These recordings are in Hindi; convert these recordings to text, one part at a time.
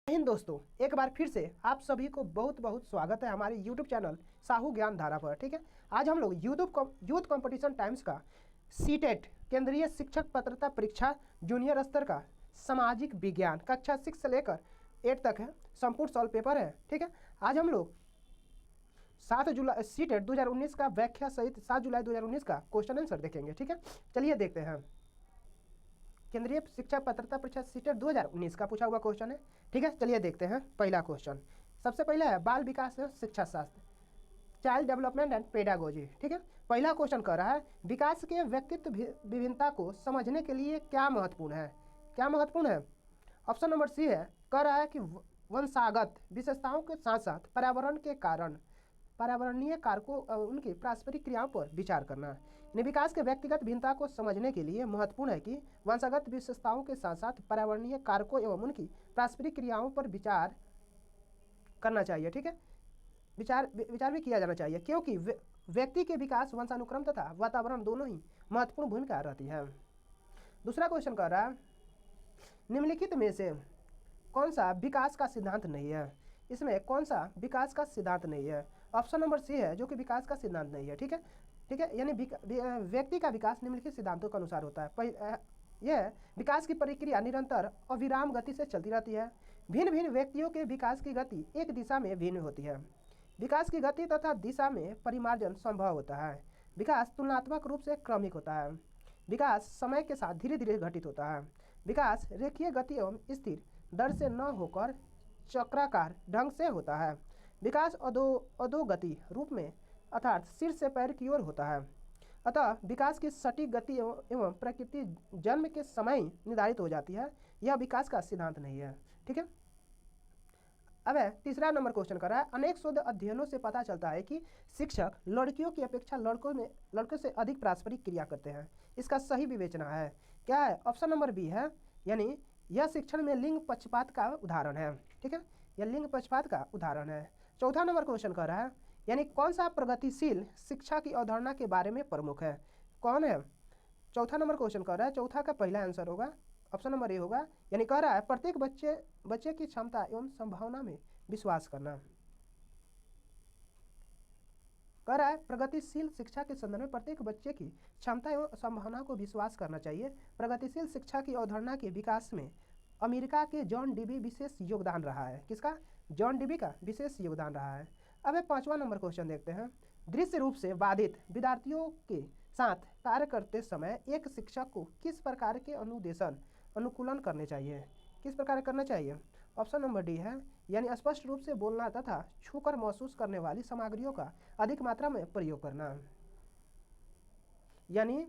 हिंद दोस्तों, एक बार फिर से आप सभी को बहुत बहुत स्वागत है हमारे YouTube चैनल साहू ज्ञान धारा पर। ठीक है, आज हम लोग यूथ कंपटीशन टाइम्स का सीटेट केंद्रीय शिक्षक पात्रता परीक्षा जूनियर स्तर का सामाजिक विज्ञान कक्षा 6 से लेकर 8 तक है, संपूर्ण सॉल्व पेपर है। ठीक है, आज हम लोग 7 जुलाई सीटेट 2019 का व्याख्या सहित 7 जुलाई 2019 का क्वेश्चन आंसर देखेंगे। ठीक है, चलिए देखते हैं। केंद्रीय शिक्षा पात्रता परीक्षा सीटेट 2019 का पूछा हुआ क्वेश्चन है। ठीक है, चलिए देखते हैं। पहला क्वेश्चन सबसे पहला है बाल विकास एवं शिक्षा शास्त्र, चाइल्ड डेवलपमेंट एंड पेडागोजी। ठीक है, पहला क्वेश्चन कह रहा है विकास के व्यक्तित्व विभिन्नता को समझने के लिए क्या महत्वपूर्ण है। क्या महत्वपूर्ण है? ऑप्शन नंबर सी है, कह रहा है कि वंशागत विशेषताओं के साथ साथ पर्यावरण के कारण पर्यावरणीय कारकों उनकी पारस्परिक क्रियाओं पर विचार करना। यानी विकास के व्यक्तिगत भिन्नता को समझने के लिए महत्वपूर्ण है कि वंशागत विशेषताओं के साथ साथ पर्यावरणीय कारकों एवं उनकी पारस्परिक क्रियाओं पर विचार करना चाहिए। ठीक है, विचार भी किया जाना चाहिए, क्योंकि व्यक्ति के विकास वंशानुक्रम तथा वातावरण दोनों ही महत्वपूर्ण भूमिका रहती है। दूसरा क्वेश्चन कह रहा है निम्नलिखित में से कौन सा विकास का सिद्धांत नहीं है। इसमें कौन सा विकास का सिद्धांत नहीं है? ऑप्शन नंबर सी है जो कि विकास का सिद्धांत नहीं है। ठीक है, यानी व्यक्ति का विकास निम्नलिखित सिद्धांतों के अनुसार होता है। यह विकास की प्रक्रिया निरंतर अविराम गति से चलती रहती है। भिन्न भिन्न व्यक्तियों के विकास की गति एक दिशा में भिन्न होती है। विकास की गति तथा दिशा में परिमार्जन संभव होता है। विकास तुलनात्मक रूप से क्रमिक होता है। विकास समय के साथ धीरे धीरे घटित होता है। विकास रेखीय गति एवं स्थिर दर से न होकर चक्राकार ढंग से होता है। विकास अधोगति रूप में अर्थात सिर से पैर की ओर होता है। अतः विकास की सटीक गति एवं प्रकृति जन्म के समय निर्धारित हो जाती है। यह विकास का सिद्धांत नहीं है। ठीक है, अब तीसरा नंबर क्वेश्चन कर रहा है अनेक शोध अध्ययनों से पता चलता है कि शिक्षक लड़कियों की अपेक्षा लड़कों से अधिक पारस्परिक क्रिया करते हैं। इसका सही विवेचना है क्या है? ऑप्शन नंबर बी है, यानी यह शिक्षण में लिंग पक्षपात का उदाहरण है। ठीक है, यह लिंग पक्षपात का उदाहरण है। चौथा नंबर क्वेश्चन कर रहा है यानी कौन सा प्रगतिशील शिक्षा की अवधारणा के बारे में प्रमुख है? कौन है? चौथा नंबर क्वेश्चन कर रहा है, चौथा का पहला आंसर होगा ऑप्शन नंबर ए होगा, यानी कह रहा है प्रत्येक बच्चे की क्षमता एवं संभावना में विश्वास करना। कह रहा है प्रगतिशील शिक्षा के संदर्भ में प्रत्येक बच्चे की क्षमता एवं संभावना को विश्वास करना चाहिए। प्रगतिशील शिक्षा की अवधारणा के विकास में अमेरिका के जॉन डीबी विशेष योगदान रहा है। किसका? जॉन डीबी का विशेष योगदान रहा है। अब पांचवा नंबर क्वेश्चन देखते हैं। दृश्य रूप से बाधित विद्यार्थियों के साथ कार्य करते समय एक शिक्षक को किस प्रकार के अनुकूलन करने चाहिए? किस प्रकार करना चाहिए? ऑप्शन नंबर डी है, यानी स्पष्ट रूप से बोलना तथा छूकर महसूस करने वाली सामग्रियों का अधिक मात्रा में प्रयोग करना। यानी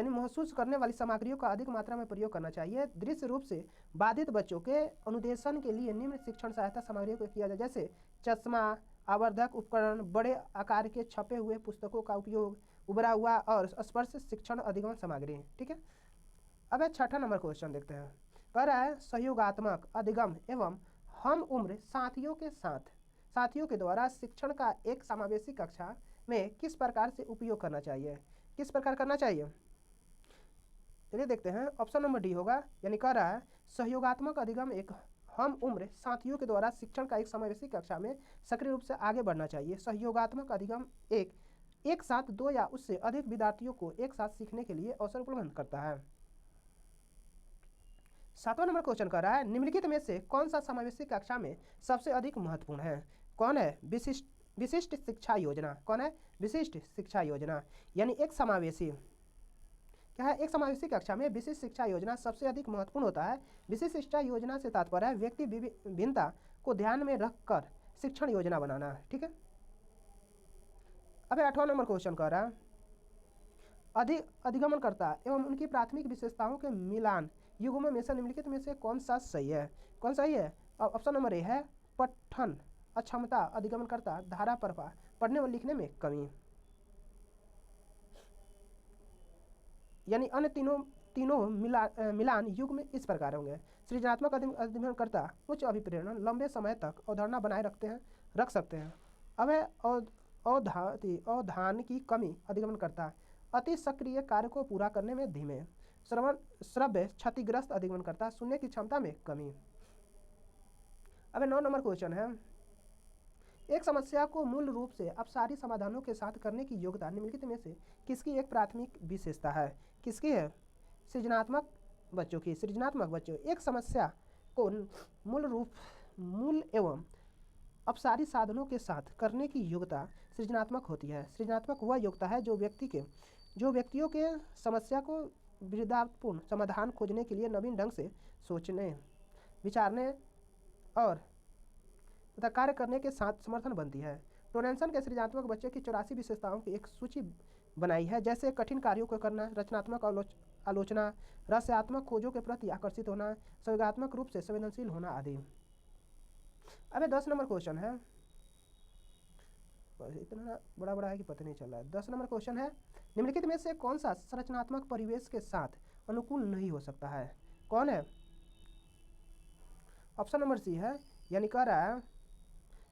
महसूस करने वाली सामग्रियों का अधिक मात्रा में प्रयोग करना चाहिए। दृश्य रूप से बाधित बच्चों के अनुदेशन के लिए निम्न शिक्षण सहायता सामग्रियों को किया जाए, जैसे चश्मा, आवर्धक उपकरण, बड़े आकार के छपे हुए पुस्तकों का उपयोग, उभरा हुआ और स्पर्श शिक्षण अधिगम सामग्री। ठीक है, अब छठा नंबर क्वेश्चन देखते हैं। कह रहा है सहयोगात्मक अधिगम एवं हम उम्र साथियों के द्वारा शिक्षण का एक समावेशी कक्षा में किस प्रकार से उपयोग करना चाहिए? किस प्रकार करना चाहिए? चलिए देखते हैं। ऑप्शन नंबर डी होगा, यानी कह रहा है सहयोगात्मक अधिगम एक हम उम्र साथियों के द्वारा शिक्षण का एक समावेशी कक्षा में सक्रिय रूप से आगे बढ़ना चाहिए। सहयोगात्मक अधिगम एक साथ दो या उससे अधिक विद्यार्थियों को एक साथ सीखने के लिए अवसर प्रदान करता है। सातवां नंबर क्वेश्चन कर रहा है निम्नलिखित में से कौन सा समावेशी कक्षा में सबसे अधिक महत्वपूर्ण है? कौन है? विशिष्ट शिक्षा योजना। कौन है? विशिष्ट शिक्षा योजना, यानी एक समावेशी क्या है? एक समावेशी कक्षा में विशिष्ट शिक्षा योजना सबसे अधिक महत्वपूर्ण होता है। विशिष्ट शिक्षा योजना से तात्पर्य है व्यक्ति भिन्नता को ध्यान में रखकर शिक्षण योजना बनाना। ठीक है, अब आठवां नंबर क्वेश्चन कर रहा है अधिगमनकर्ता एवं उनकी प्राथमिक विशेषताओं के मिलान युग्म में से निम्नलिखित में से कौन सा सही है? कौन सही है? ऑप्शन नंबर ए है पठन अक्षमता, अधिगमनकर्ता, धारा प्रवाह, पढ़ने और लिखने में कमी। यानी अन्य तीनों मिलान युग्म में इस प्रकार होंगे। सृजनात्मक अधिगमनकर्ता उच्च अभिप्रेरण लंबे समय तक अवधारणा बनाए रख सकते हैं। अब है अवधान की कमी अधिगमनकर्ता अति सक्रिय कार्य को पूरा करने में धीमे। श्रव्य क्षतिग्रस्त अधिगमनकर्ता सुनने की क्षमता में कमी। अब 9 नंबर क्वेश्चन है, एक समस्या को मूल रूप से अपसारी समाधानों के साथ करने की योग्यता निम्नलिखित में से किसकी एक प्राथमिक विशेषता है? किसकी है? सृजनात्मक बच्चों की। सृजनात्मक बच्चों एक समस्या को मूल एवं अपसारी साधनों के साथ करने की योग्यता सृजनात्मक होती है। सृजनात्मक वह योग्यता है जो व्यक्तियों के समस्या को विरोधापूर्ण समाधान खोजने के लिए नवीन ढंग से सोचने, विचारने और तथा कार्य करने के साथ समर्थन बनती है। टोरेंसन के सृजनात्मक बच्चे की 84 विशेषताओं की एक सूची बनाई है, जैसे कठिन कार्यों को करना, रचनात्मक आलोचना, रहस्यात्मक खोजों के प्रति आकर्षित होना, संवेगात्मक रूप से संवेदनशील होना आदि। अब 10 नंबर क्वेश्चन है, इतना बड़ा है कि पता नहीं चल रहा है। 10 नंबर क्वेश्चन है, निम्नलिखित में से कौन सा संरचनात्मक परिवेश के साथ अनुकूल नहीं हो सकता है? कौन है? ऑप्शन नंबर सी है, यानी कह रहा है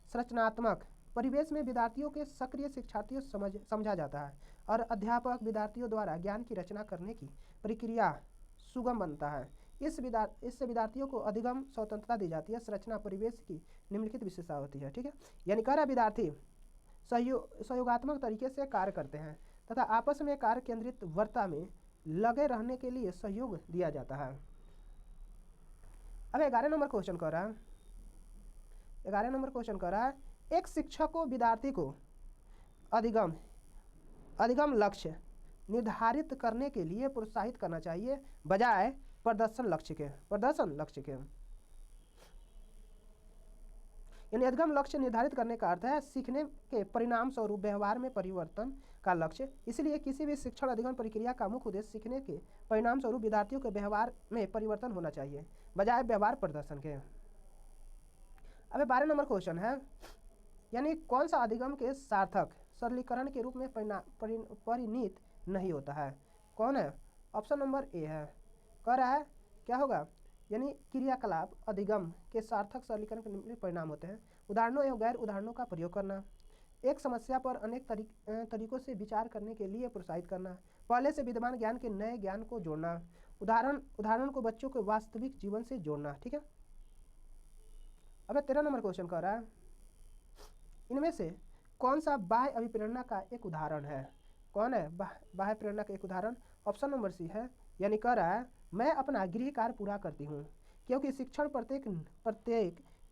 संरचनात्मक परिवेश में विद्यार्थियों के सक्रिय शिक्षार्थियों समझा जाता है और अध्यापक विद्यार्थियों द्वारा ज्ञान की रचना करने की प्रक्रिया सुगम बनता है। इससे विद्यार्थियों को अधिगम स्वतंत्रता दी जाती है। संरचना परिवेश की निम्नलिखित विशेषता होती है। ठीक है, यानी कह रहा विद्यार्थी सहयोगात्मक तरीके से कार्य करते हैं तथा आपस में कार्य केंद्रित वार्ता में लगे रहने के लिए सहयोग दिया जाता है। अब 11 नंबर क्वेश्चन कह रहा है, 11 नंबर क्वेश्चन कह रहा है, एक शिक्षक को विद्यार्थी को अधिगम लक्ष्य निर्धारित करने के लिए प्रोत्साहित करना चाहिए बजाय प्रदर्शन लक्ष्य के। यानी अधिगम लक्ष्य निर्धारित करने का अर्थ है सीखने के परिणाम स्वरूप व्यवहार में परिवर्तन का लक्ष्य। इसलिए किसी भी शिक्षण अधिगम प्रक्रिया का मुख्य उद्देश्य सीखने के परिणाम स्वरूप विद्यार्थियों के व्यवहार में परिवर्तन होना चाहिए बजाय व्यवहार प्रदर्शन के। अब 12 नंबर क्वेश्चन है, यानी कौन सा अधिगम के सार्थक सरलीकरण के रूप में परिणित नहीं होता है? कौन है? ऑप्शन नंबर ए है, कह रहा है क्या होगा, यानी क्रियाकलाप अधिगम के सार्थक सरलीकरण के निम्नलिखित परिणाम होते हैं। उदाहरणों एवं गैर उदाहरणों का प्रयोग करना, एक समस्या पर अनेक तरीकों से विचार करने के लिए प्रोत्साहित करना, पहले से विद्यमान ज्ञान के नए ज्ञान को जोड़ना, उदाहरण को बच्चों के वास्तविक जीवन से जोड़ना। ठीक है, अब 13 नंबर क्वेश्चन कह रहा है, इनमें से कौन सा बाह्य अभिप्रेरणा का एक उदाहरण है? कौन है बाह्य प्रेरणा का एक उदाहरण? ऑप्शन नंबर सी है, यानी कह रहा है मैं अपना गृह कार्य पूरा करती हूँ क्योंकि शिक्षण प्रत्येक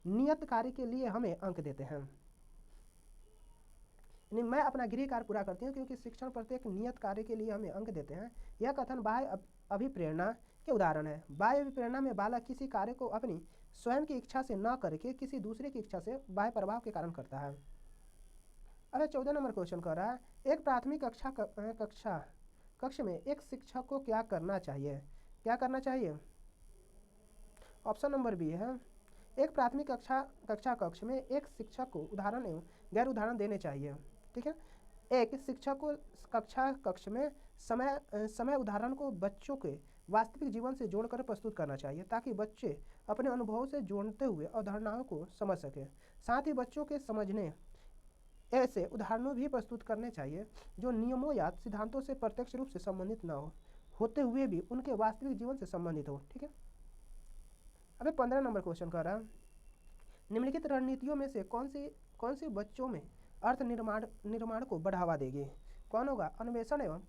नियत कार्य के लिए हमें अंक देते हैं। यानी मैं अपना गृह कार्य पूरा करती हूँ क्योंकि शिक्षण प्रत्येक नियत कार्य के लिए हमें अंक देते हैं। यह कथन बाह्य अभिप्रेरणा के उदाहरण है। बाह्य अभिप्रेरणा में बालक किसी कार्य को अपनी स्वयं की इच्छा से न करके किसी दूसरे की इच्छा से बाह्य प्रभाव के कारण करता है। अब 14 नंबर क्वेश्चन कर रहा है, एक प्राथमिक कक्ष में एक शिक्षक को क्या करना चाहिए? ऑप्शन नंबर बी है, एक प्राथमिक कक्ष में एक शिक्षक को उदाहरण एवं गैर उदाहरण देने चाहिए। ठीक है, एक शिक्षक को कक्ष में समय उदाहरण को बच्चों के वास्तविक जीवन से जोड़कर प्रस्तुत करना चाहिए ताकि बच्चे अपने अनुभवों से जोड़ते हुए अवधारणाओं को समझ सकें। साथ ही बच्चों के समझने ऐसे उदाहरणों भी प्रस्तुत करने चाहिए जो नियमों या सिद्धांतों से प्रत्यक्ष रूप से संबंधित न होते हुए भी उनके वास्तविक जीवन से संबंधित हो। ठीक है, अब 15 नंबर क्वेश्चन कर रहा है, निम्नलिखित रणनीतियों में से कौन सी बच्चों में अर्थ निर्माण को बढ़ावा देगी? कौन होगा? अन्वेषण एवं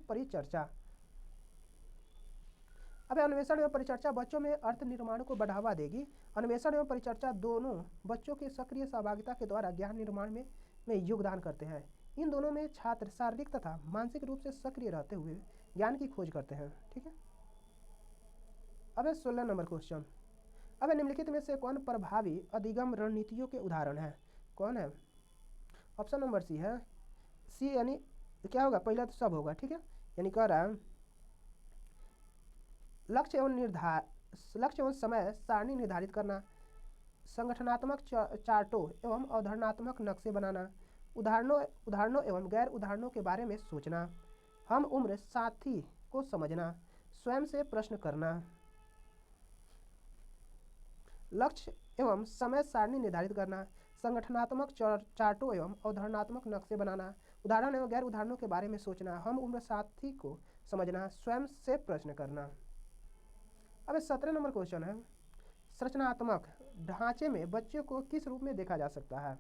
परिचर्चा। अब अन्वेषण एवं परिचर्चा बच्चों में अर्थ निर्माण को बढ़ावा देगी। अन्वेषण एवं परिचर्चा दोनों बच्चों के सक्रिय सहभागिता के द्वारा ज्ञान निर्माण में योगदान करते हैं। इन दोनों में छात्र शारीरिक तथा मानसिक रूप से सक्रिय रहते हुए ज्ञान की खोज करते हैं। ठीक है, अब 16 नंबर क्वेश्चन, अब निम्नलिखित में से कौन प्रभावी अधिगम रणनीतियों के उदाहरण है? कौन है? ऑप्शन नंबर सी है, सी यानी क्या होगा, पहला तो सब होगा। ठीक है, यानी कह रहा है लक्ष्य एवं समय सारणी निर्धारित करना, संगठनात्मक चार्टों एवं अवधारणात्मक नक्शे बनाना, उदाहरणों एवं गैर उदाहरणों के बारे में सोचना, हम उम्र साथी को समझना, स्वयं से प्रश्न करना, लक्ष्य एवं समय सारणी निर्धारित करना, संगठनात्मक चार्टों एवं अवधारणात्मक नक्शे बनाना, उदाहरण एवं गैर उदाहरणों के बारे में सोचना, हम उम्र साथी को समझना, स्वयं से प्रश्न करना। अब 17 नंबर क्वेश्चन है, संरचनात्मक ढांचे में बच्चे को किस रूप में देखा जा सकता है?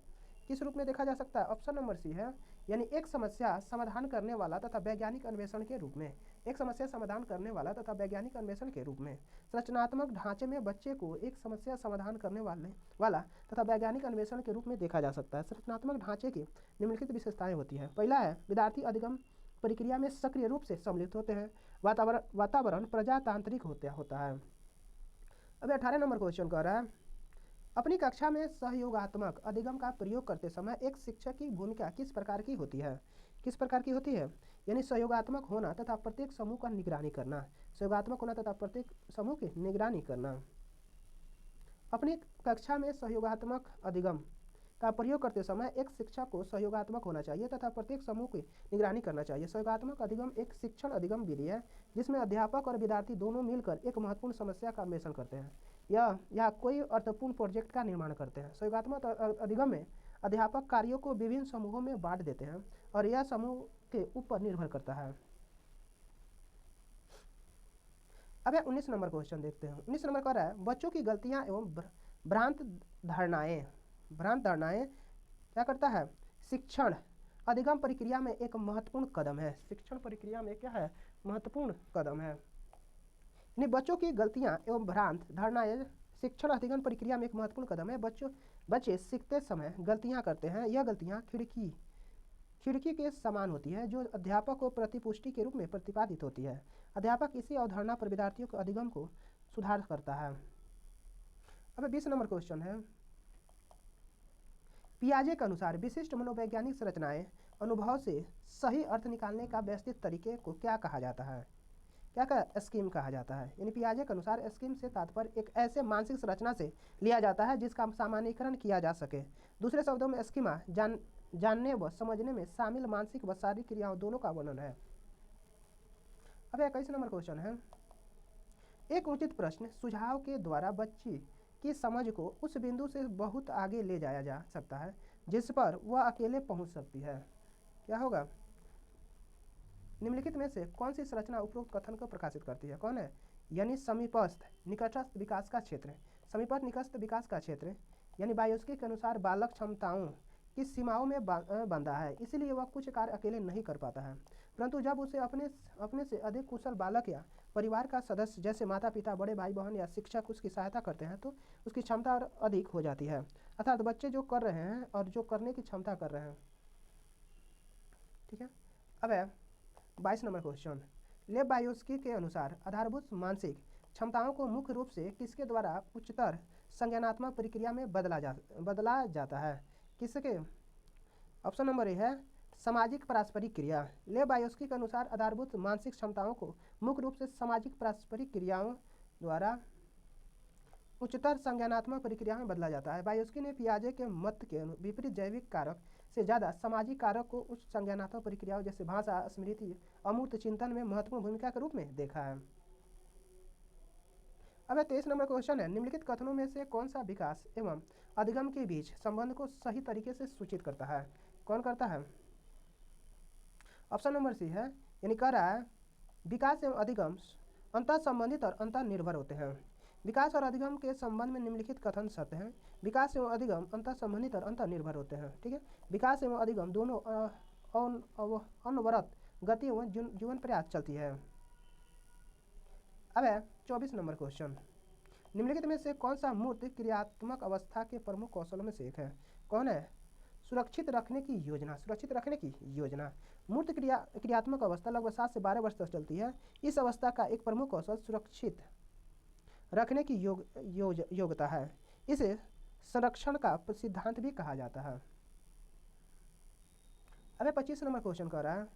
किस रूप में देखा जा सकता है? ऑप्शन नंबर सी है, यानी एक समस्या समाधान करने वाला तथा वैज्ञानिक अन्वेषण के रूप में। एक समस्या समाधान करने वाला तथा वैज्ञानिक अन्वेषण के रूप में। संरचनात्मक ढांचे में बच्चे को एक समस्या समाधान करने वाला तथा वैज्ञानिक अन्वेषण के रूप में देखा जा सकता है। संरचनात्मक ढांचे की निम्नलिखित विशेषताएं होती हैं। पहला है, विद्यार्थी अधिगम प्रक्रिया में सक्रिय रूप से सम्मिलित होते हैं। वातावरण प्रजातांत्रिक होता है। अभी 18 नंबर क्वेश्चन कह रहा है, अपनी कक्षा में सहयोगात्मक अधिगम का प्रयोग करते समय एक शिक्षक की भूमिका किस प्रकार की होती है? किस प्रकार की होती है? यानी सहयोगात्मक होना तथा प्रत्येक समूह का निगरानी करना। सहयोगात्मक होना तथा प्रत्येक समूह की निगरानी करना। अपनी कक्षा में सहयोगात्मक अधिगम का प्रयोग करते समय एक शिक्षक को सहयोगात्मक होना चाहिए तथा प्रत्येक समूह की निगरानी करना चाहिए। सहयोगात्मक अधिगम एक शिक्षण अधिगम विधि है जिसमें अध्यापक और विद्यार्थी दोनों मिलकर एक महत्वपूर्ण समस्या का अन्वेषण करते हैं या कोई अर्थपूर्ण प्रोजेक्ट का निर्माण करते हैं। सहयोगात्मक अधिगम में अध्यापक कार्यों को विभिन्न समूहों में बांट देते हैं और यह समूह के ऊपर निर्भर करता है। अब 19 नंबर क्वेश्चन देखते हैं। 19 नंबर कह रहा है, बच्चों की गलतियां एवं भ्रांत धारणाएं क्या करता है? शिक्षण अधिगम प्रक्रिया में एक महत्वपूर्ण कदम है। शिक्षण प्रक्रिया में क्या है? महत्वपूर्ण कदम है। यानी बच्चों की गलतियां एवं भ्रांत धारणाएं शिक्षण अधिगम प्रक्रिया में एक महत्वपूर्ण कदम है। बच्चे सीखते समय गलतियां करते हैं। यह गलतियां खिड़की के समान होती है जो अध्यापक को प्रतिपुष्टि के रूप में प्रतिपादित होती है। अध्यापक इसी अवधारणा पर विद्यार्थियों के अधिगम को सुधार करता है। अब 20 नंबर क्वेश्चन है, पियाजे के अनुसार विशिष्ट मनोवैज्ञानिक संरचनाएं अनुभव से सही अर्थ निकालने का व्यवस्थित तरीके को क्या कहा जाता है? स्कीम कहा जाता है। यानी पियाजे के अनुसार स्कीम से तात्पर्य एक ऐसे मानसिक संरचना से लिया जाता है जिसका सामान्यीकरण किया जा सके। दूसरे शब्दों में स्कीमा जानने व समझने में शामिल मानसिक व शारीरिक क्रियाओं दोनों का वर्णन है। अब 21 नंबर क्वेश्चन है, एक उचित प्रश्न सुझाव के द्वारा बच्ची की समझ को उस बिंदु से बहुत आगे ले जाया जा सकता है जिस पर वह अकेले पहुंच सकती है। क्या होगा? निम्नलिखित में से कौन सी संरचना उपरोक्त कथन को प्रकाशित करती है? कौन है? यानी समीपस्थ निकटस्थ विकास का क्षेत्र। समीपस्थ निकटस्थ विकास का क्षेत्र यानी बायोस्की के अनुसार बालक क्षमताओं की सीमाओं में बंधा है, इसलिए वह कुछ कार्य अकेले नहीं कर पाता है, परंतु जब उसे अपने से अधिक कुशल बालक या परिवार का सदस्य जैसे माता पिता, बड़े भाई बहन या शिक्षक उसकी सहायता करते हैं तो उसकी क्षमता और अधिक हो जाती है। अर्थात बच्चे जो कर रहे हैं और जो करने की क्षमता कर रहे हैं। ठीक है। अब 22 नंबर क्वेश्चन, लेव बायोस्की के अनुसार आधारभूत मानसिक क्षमताओं को मुख्य रूप से किसके द्वारा उच्चतर संज्ञानात्मक प्रक्रिया में बदला जाता है? किसके? ऑप्शन नंबर ए है सामाजिक पारस्परिक क्रिया। लेव बायोस्की के अनुसार आधारभूत मानसिक क्षमताओं को मुख्य रूप से सामाजिक पारस्परिक क्रियाओं द्वारा उच्चतर संज्ञानात्मक प्रक्रिया में बदला जाता है। बायोस्की ने पियाजे के मत के विपरीत जैविक कारक से ज़्यादा सामाजिक कारक को उच्च संज्ञानात्मक प्रक्रियाओं जैसे भाषा, स्मृति, अमूर्त चिंतन में महत्वपूर्ण भूमिका के रूप में देखा है। अब 23 नंबर क्वेश्चन है, निम्नलिखित कथनों में से कौन सा विकास एवं अधिगम के बीच संबंध को सही तरीके से सूचित करता है? कौन करता है? ऑप्शन नंबर सी है, यानी कह रहा है विकास एवं अधिगम अंतर संबंधित और अंतर निर्भर होते हैं। विकास और अधिगम के संबंध में निम्नलिखित कथन सत्य हैं। विकास एवं अधिगम अंतर संबंधित और अंतर निर्भर होते हैं। ठीक है। विकास एवं अधिगम दोनों अनवरत गति एवं जीवन प्रयास चलती है। अब 24 नंबर क्वेश्चन, निम्नलिखित में से कौन सा मूर्त क्रियात्मक अवस्था के प्रमुख कौशलों में से एक है? कौन है? सुरक्षित रखने की योजना। सुरक्षित रखने की योजना मूर्त क्रियात्मक अवस्था लगभग 7 से 12 वर्ष तक चलती है। इस अवस्था का एक प्रमुख कौशल सुरक्षित रखने की योग्यता है। इसे संरक्षण का सिद्धांत भी कहा जाता है। अब 25 नंबर क्वेश्चन कर रहा है,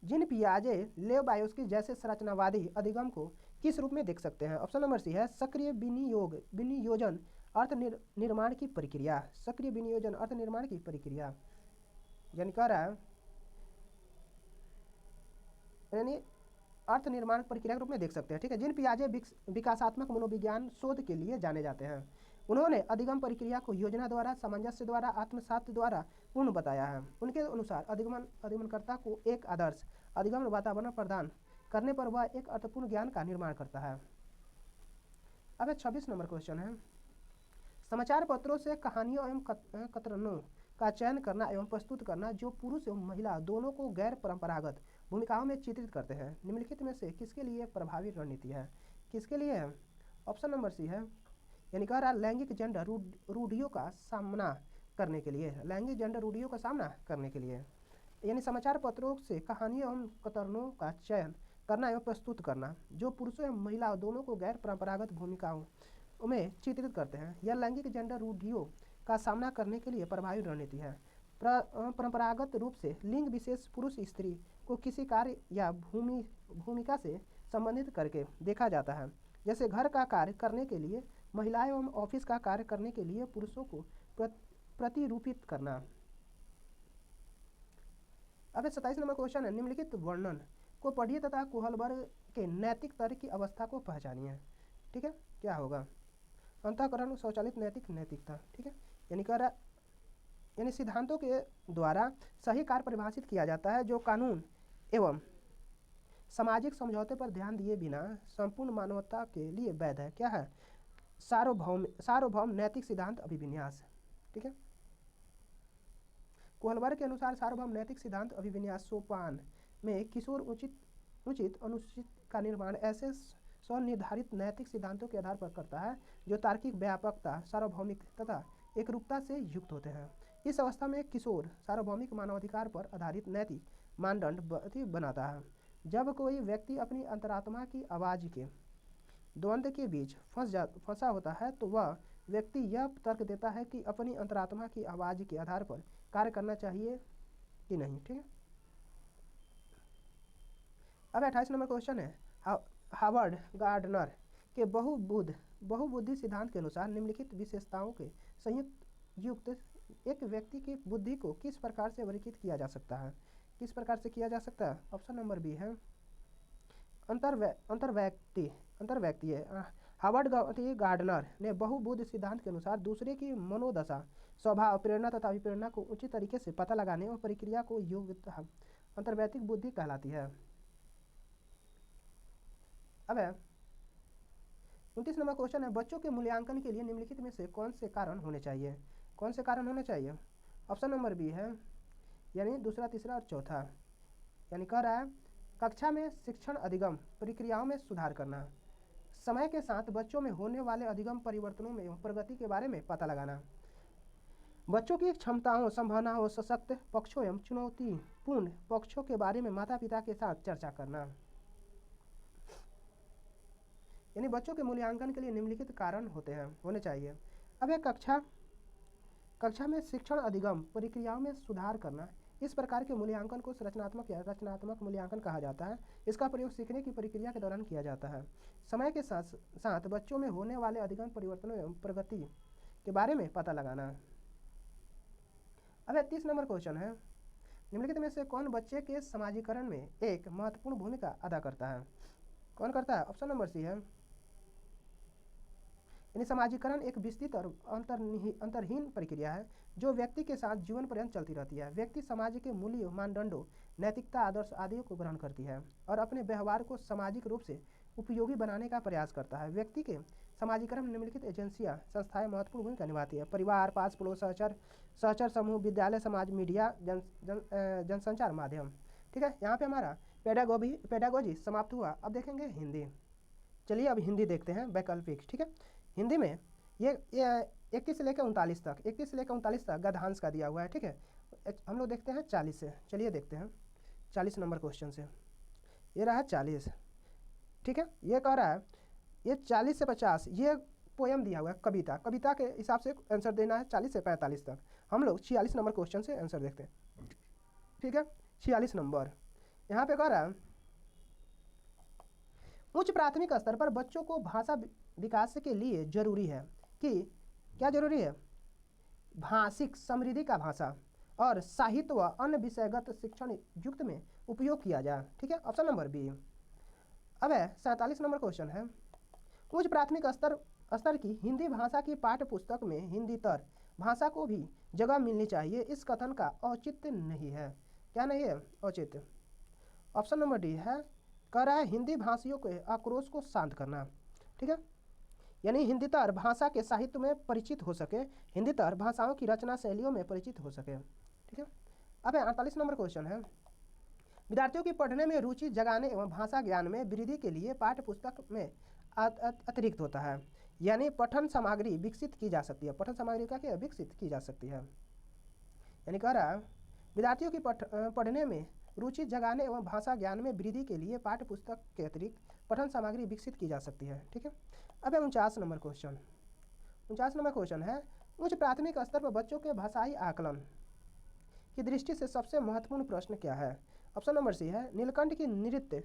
जिन पियाजे लेव बायोस्की जैसे संरचनावादी अधिगम को किस रूप में देख सकते हैं? ऑप्शन नंबर सी है सक्रिय विनियोजन अर्थ निर्माण की प्रक्रिया। सक्रिय विनियोजन अर्थ निर्माण की प्रक्रिया यानी कह रहा है यानी अर्थ निर्माण प्रक्रिया के रूप में देख सकते हैं। ठीक है। जिन पियाजे विकासात्मक मनोविज्ञान शोध के लिए जाने जाते हैं, उन्होंने अधिगम प्रक्रिया को योजना द्वारा, सामंजस्य द्वारा, आत्मसात द्वारा पूर्ण बताया है। उनके अनुसार अधिगमनकर्ता को एक आदर्श अधिगम वातावरण प्रदान करने पर वह एक अर्थपूर्ण ज्ञान का निर्माण करता है। अब 26 नंबर क्वेश्चन है, समाचार पत्रों से कहानियों एवं कतरनों का चयन करना एवं प्रस्तुत करना जो पुरुष एवं महिला दोनों को गैर परंपरागत भूमिकाओं में चित्रित करते हैं, निम्नलिखित में से किसके लिए प्रभावी रणनीति है? किसके लिए है? ऑप्शन नंबर सी है, यानी कह रहा लैंगिक जेंडर रूढ़ियों का सामना करने के लिए, लैंगिक जेंडर रूढ़ियों का सामना करने के लिए, यानी समाचार पत्रों से कहानियों एवं कतरनों का चयन करना एवं प्रस्तुत करना जो पुरुषों एवं महिला दोनों को गैर परंपरागत भूमिकाओं में चित्रित करते हैं, यह लैंगिक जेंडर रूढ़ियों का सामना करने के लिए प्रभावी रणनीति है। परंपरागत रूप से लिंग विशेष पुरुष स्त्री को किसी कार्य या भूमिका से संबंधित करके देखा जाता है, जैसे घर का कार्य करने के लिए महिलाएं एवं ऑफिस का कार्य करने के लिए पुरुषों को प्रतिरूपित करना। अब 27 नंबर क्वेश्चन है, निम्नलिखित वर्णन को पढ़िए तथा कोहलबर्ग के नैतिक तर्क की अवस्था को पहचानिए। ठीक है, क्या होगा? अंतःकरण स्वचालित नैतिकता। ठीक है, यानी सिद्धांतों के द्वारा सही कार्य परिभाषित किया जाता है जो कानून एवं सामाजिक समझौते पर ध्यान दिए बिना संपूर्ण मानवता के लिए वैध है। क्या है? सार्वभौम नैतिक सिद्धांत अभिविन्यास। ठीक है, कोहलबर्ग के अनुसार सार्वभौम नैतिक सिद्धांत अभिविन्यास सोपान में किशोर उचित अनुचित का निर्माण ऐसे स्वनिर्धारित नैतिक सिद्धांतों के आधार पर करता है जो तार्किक व्यापकता, सार्वभौमिक तथा एकरूपता से युक्त होते हैं। इस अवस्था में किशोर सार्वभौमिक मानवाधिकार पर आधारित नैतिक मानदंड बनाता है। जब कोई व्यक्ति अपनी अंतरात्मा की आवाज़ के द्वंद्व के बीच फंसा होता है तो वह व्यक्ति यह तर्क देता है कि अपनी अंतरात्मा की आवाज़ के आधार पर कार्य करना चाहिए कि नहीं। ठीक है, अब 28 नंबर क्वेश्चन है, हार्वर्ड गार्डनर के बहुबुद्धि सिद्धांत के अनुसार निम्नलिखित विशेषताओं के संयुक्त युक्त एक व्यक्ति की बुद्धि को किस प्रकार से वर्गीकृत किया जा सकता है? किस प्रकार से किया जा सकता है? ऑप्शन नंबर बी है, अंतर्वैयक्तिक है। हार्वर्ड गार्डनर ने बहुबुद्धि सिद्धांत के अनुसार दूसरे की मनोदशा, स्वभाव, प्रेरणा तथा विप्रेरणा को उचित तरीके से पता लगाने और प्रक्रिया को योग्यता अंतर्वैयक्तिक बुद्धि कहलाती है। अब 29 नंबर क्वेश्चन है, बच्चों के मूल्यांकन के लिए निम्नलिखित में से कौन से कारण होने चाहिए? कौन से कारण होने चाहिए? ऑप्शन नंबर बी है, यानी दूसरा, तीसरा और चौथा। यानी कह रहा है कक्षा में शिक्षण अधिगम प्रक्रियाओं में सुधार करना, समय के साथ बच्चों में होने वाले अधिगम परिवर्तनों में एवं प्रगति के बारे में पता लगाना, बच्चों की क्षमताओं, संभावनाओं, सशक्त पक्षों एवं चुनौतीपूर्ण पक्षों के बारे में माता पिता के साथ चर्चा करना। यानी बच्चों के मूल्यांकन के लिए निम्नलिखित कारण होने चाहिए। अब एक कक्षा में शिक्षण अधिगम प्रक्रियाओं में सुधार करना, इस प्रकार के मूल्यांकन को रचनात्मक मूल्यांकन कहा जाता है। इसका प्रयोग सीखने की प्रक्रिया के दौरान किया जाता है। समय के साथ साथ बच्चों में होने वाले अधिगम परिवर्तनों एवं प्रगति के बारे में पता लगाना। अब 30 नंबर क्वेश्चन है, निम्नलिखित में से कौन बच्चे के समाजीकरण में एक महत्वपूर्ण भूमिका अदा करता है? कौन करता है? ऑप्शन नंबर सी है, यानी समाजीकरण एक विस्तृत और अंतरहीन प्रक्रिया है जो व्यक्ति के साथ जीवन पर्यंत चलती रहती है। व्यक्ति समाज के मूल्यों, मानदंडों, नैतिकता, आदर्श आदि को ग्रहण करती है और अपने व्यवहार को सामाजिक रूप से उपयोगी बनाने का प्रयास करता है। व्यक्ति के समाजीकरण में निम्नलिखित एजेंसियां, संस्थाएं महत्वपूर्ण भूमिका निभाती है: परिवार, पास पड़ोस, सहचर समूह, विद्यालय, समाज, मीडिया, जनसंचार माध्यम। ठीक है, यहाँ पे हमारा पेडागोजी समाप्त हुआ। अब देखेंगे हिंदी। चलिए अब हिंदी देखते हैं, वैकल्पिक। ठीक है, हिंदी में ये 21 से लेकर 39 तक गद्यांश का दिया हुआ है। ठीक है, हम लोग देखते हैं 40 से। चलिए देखते हैं 40 नंबर क्वेश्चन से। ये रहा 40। ठीक है, ये कह रहा है ये 40 से 50 ये पोएम दिया हुआ है, कविता के हिसाब से आंसर देना है 40 से 45 तक। हम लोग 46 नंबर क्वेश्चन से आंसर देखते हैं। ठीक है, 46 नंबर यहाँ पे कह रहा है उच्च प्राथमिक स्तर पर बच्चों को भाषा विकास के लिए जरूरी है कि क्या जरूरी है? भाषिक समृद्धि का भाषा और साहित्य व अन्य विषयगत शिक्षण युक्त में उपयोग किया जाए। ठीक है, ऑप्शन नंबर बी। अब 47 नंबर क्वेश्चन है, उच्च प्राथमिक स्तर की हिंदी भाषा की पाठ्य पुस्तक में हिंदीतर भाषा को भी जगह मिलनी चाहिए। इस कथन का औचित्य नहीं है। क्या नहीं है? औचित्य। ऑप्शन नंबर डी है, कह रहा है हिंदी भाषियों के आक्रोश को शांत करना। ठीक है, यानी हिंदीतर भाषा के साहित्य में परिचित हो सके, हिंदीतर भाषाओं की रचना शैलियों में परिचित हो सके। ठीक है। अब 48 नंबर क्वेश्चन है, विद्यार्थियों की पढ़ने में रुचि जगाने एवं भाषा ज्ञान में वृद्धि के लिए पाठ्य पुस्तक में अतिरिक्त होता है, यानी पठन सामग्री विकसित की जा सकती है। पठन सामग्री का क्या विकसित की जा सकती है, यानी कह रहा है विद्यार्थियों की पढ़ने में रुचि जगाने एवं भाषा ज्ञान में वृद्धि के लिए पाठ्य पुस्तक के अतिरिक्त पठन सामग्री विकसित की जा सकती है। ठीक है। अब 49 नंबर क्वेश्चन, 49 नंबर क्वेश्चन है, उच्च प्राथमिक स्तर पर बच्चों के भाषाई आकलन की दृष्टि से सबसे महत्वपूर्ण प्रश्न क्या है। ऑप्शन नंबर सी है, नीलकंठ की नृत्य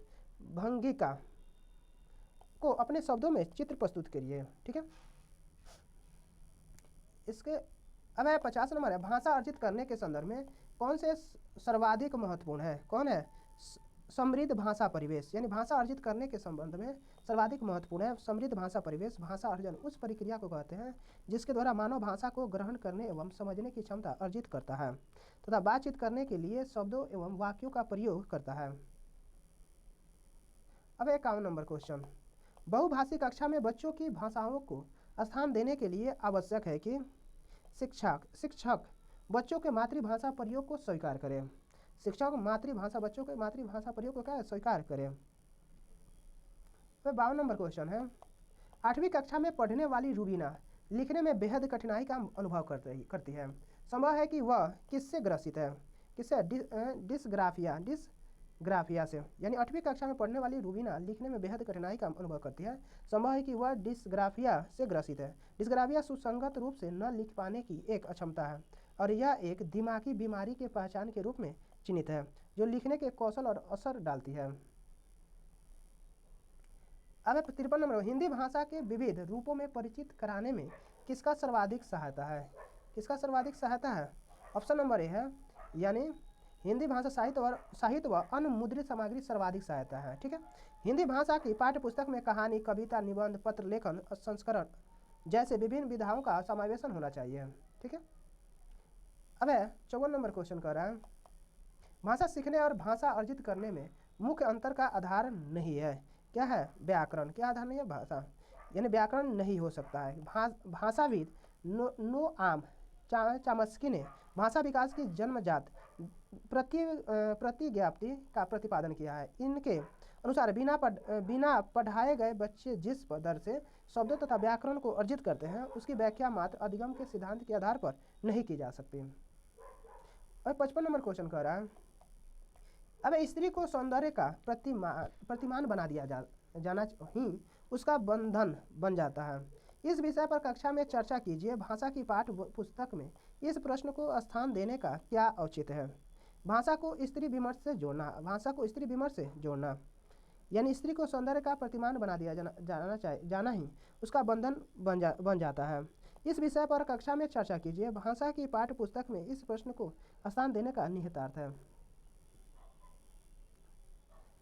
भंगिका को अपने शब्दों में चित्र प्रस्तुत करिए। ठीक है। इसके अब 50 नंबर है, भाषा अर्जित करने के संदर्भ में कौन से सर्वाधिक महत्वपूर्ण है। कौन है, समृद्ध भाषा परिवेश, यानी भाषा अर्जित करने के संबंध में सर्वाधिक महत्वपूर्ण है समृद्ध भाषा परिवेश। भाषा अर्जन उस प्रक्रिया को कहते हैं जिसके द्वारा मानव भाषा को ग्रहण करने एवं समझने की क्षमता अर्जित करता है तथा बातचीत करने के लिए शब्दों एवं वाक्यों का प्रयोग करता है। अब 51 नंबर क्वेश्चन, बहुभाषी कक्षा में बच्चों की भाषाओं को स्थान देने के लिए आवश्यक है कि शिक्षक बच्चों के मातृभाषा प्रयोग को स्वीकार करें। शिक्षक बच्चों के मातृभाषा प्रयोग को क्या स्वीकार करें। तो 52 नंबर क्वेश्चन है, 8वीं कक्षा में पढ़ने वाली रूबीना लिखने में बेहद कठिनाई का अनुभव करती है। संभव है कि वह किससे ग्रसित है, किससे, डिसग्राफिया से, यानी 8वीं कक्षा में पढ़ने वाली रूबीना लिखने में बेहद कठिनाई का अनुभव करती है। संभव है कि वह डिसग्राफिया से ग्रसित है। डिसग्राफिया सुसंगत रूप से न लिख पाने की एक अक्षमता है और यह एक दिमागी बीमारी के पहचान के रूप में चिन्हित है जो लिखने के कौशल और असर डालती है। अब 53 नंबर, हिंदी भाषा के विविध रूपों में परिचित कराने में किसका सर्वाधिक सहायता है। किसका सर्वाधिक सहायता है। ऑप्शन नंबर ए है, यानी हिंदी भाषा साहित्य व अन्य मुद्रित सामग्री सर्वाधिक सहायता है। ठीक है। हिंदी भाषा की पाठ्य पुस्तक में कहानी, कविता, निबंध, पत्र लेखन, संस्करण जैसे विभिन्न विधाओं का समावेशन होना चाहिए। ठीक है। अब 54 नंबर क्वेश्चन कर रहा है, भाषा सीखने और भाषा अर्जित करने में मुख्य अंतर का आधार नहीं है। क्या है, व्याकरण। क्या आधार नहीं है, भाषा, यानी व्याकरण नहीं हो सकता है। भाषाविद नोआम चॉम्स्की ने भाषा विकास की जन्मजात प्रतिज्ञाप्ति का प्रतिपादन किया है। इनके अनुसार बिना पढ़ाए गए बच्चे जिस दर से शब्दों तथा व्याकरण को अर्जित करते हैं उसकी व्याख्या मात्र अधिगम के सिद्धांत के आधार पर नहीं की जा सकती। और 55 नंबर क्वेश्चन कह रहा है, अब स्त्री को सौंदर्य का प्रतिमान बना दिया जाना ही उसका बंधन बन जाता है। इस विषय पर कक्षा में चर्चा कीजिए। भाषा की पाठ्य पुस्तक में इस प्रश्न को स्थान देने का क्या औचित्य है। भाषा को स्त्री विमर्श से जोड़ना, भाषा को स्त्री विमर्श से जोड़ना, यानी स्त्री को सौंदर्य का प्रतिमान बना दिया जाना ही उसका बंधन बन जाता है। इस विषय पर कक्षा में चर्चा कीजिए। भाषा की पाठ्य पुस्तक में इस प्रश्न को स्थान देने का निहितार्थ है।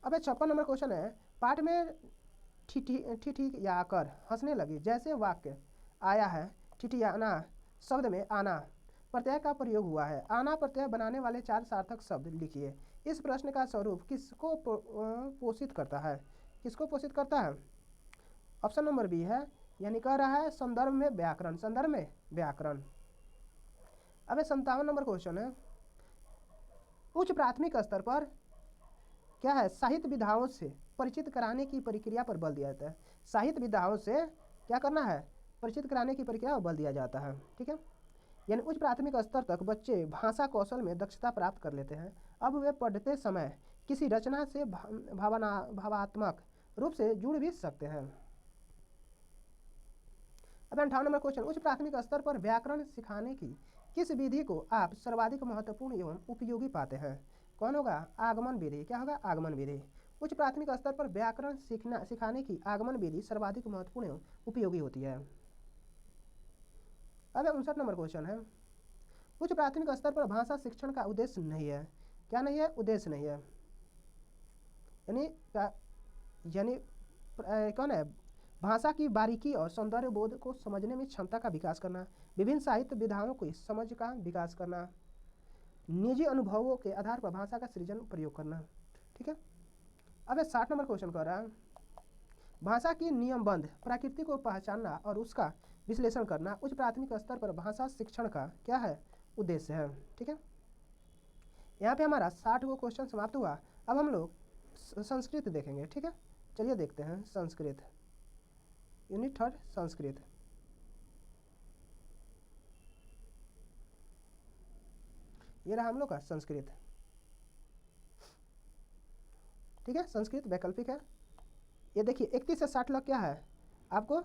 अब 56 नंबर क्वेश्चन है, पाठ में ठिठिया कर हंसने लगी जैसे वाक्य आया है। ठिठियाना शब्द में आना प्रत्यय का प्रयोग हुआ है। आना प्रत्यय बनाने वाले 4 सार्थक शब्द लिखिए। इस प्रश्न का स्वरूप किसको पोषित करता है। किसको पोषित करता है। ऑप्शन नंबर बी है, यानी कह रहा है संदर्भ में व्याकरण। संदर्भ में व्याकरण। अब 57 नंबर क्वेश्चन है, उच्च प्राथमिक स्तर पर क्या है, साहित्य विधाओं से परिचित कराने की प्रक्रिया पर बल दिया जाता है। साहित्य विधाओं से क्या करना है, परिचित कराने की प्रक्रिया पर बल दिया जाता है। ठीक है। यानी उच्च प्राथमिक स्तर तक बच्चे भाषा कौशल में दक्षता प्राप्त कर लेते हैं। अब वे पढ़ते समय किसी रचना से भावात्मक रूप से जुड़ भी सकते हैं। अब 58 नंबर क्वेश्चन, उच्च प्राथमिक स्तर पर व्याकरण सिखाने की किस विधि को आप सर्वाधिक महत्वपूर्ण एवं उपयोगी पाते हैं। कौन होगा, आगमन विधि। क्या होगा, आगमन विधि। उच्च प्राथमिक स्तर पर व्याकरण सिखाने की आगमन विधि सर्वाधिक महत्वपूर्ण एवं उपयोगी होती है। अब 59 नंबर क्वेश्चन है, उच्च प्राथमिक स्तर पर भाषा शिक्षण का उद्देश्य नहीं है। क्या नहीं है, उद्देश्य नहीं है, यानी कौन है, भाषा की बारीकी और सौंदर्य बोध को समझने में क्षमता का विकास करना, विभिन्न साहित्य विधाओं की समझ का विकास करना, निजी अनुभवों के आधार पर भाषा का सृजन प्रयोग करना। ठीक है। अब 60 नंबर क्वेश्चन कर रहा है, भाषा की नियमबद्ध प्रकृति को पहचानना और उसका विश्लेषण करना उच्च प्राथमिक स्तर पर भाषा शिक्षण का क्या है, उद्देश्य है। ठीक है, यहाँ पे हमारा 60 गो क्वेश्चन समाप्त हुआ। अब हम लोग संस्कृत देखेंगे। ठीक है, चलिए देखते हैं संस्कृत, यूनिट 3 संस्कृत। ये रहा हम लोग का संस्कृत। ठीक है, संस्कृत वैकल्पिक है। ये देखिए 31 से 60 तक क्या है, आपको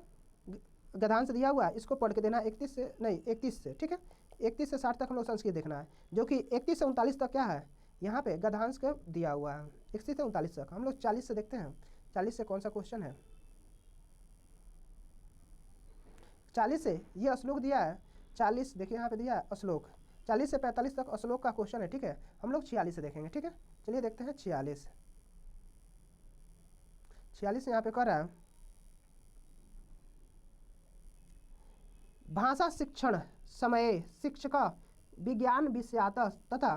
गद्यांश दिया हुआ है, इसको पढ़ के देना 31 से नहीं 31 से। ठीक है, 31 से 60 तक हम लोग संस्कृत देखना है, जो कि 31 से 39 तक क्या है, यहाँ पे गद्यांश का दिया हुआ है 31 से 39 तक। हम लोग 40 से देखते हैं, 40 से कौन सा क्वेश्चन है। 40 से ये श्लोक दिया है, 40 देखिए यहाँ पे दिया है श्लोक, 40 से 45 तक श्लोक का क्वेश्चन है। ठीक है, हम लोग 46 से देखेंगे। ठीक है, चलिए देखते हैं 46 यहाँ पे कह रहा है भाषा शिक्षण समये शिक्षक विज्ञान विषयात तथा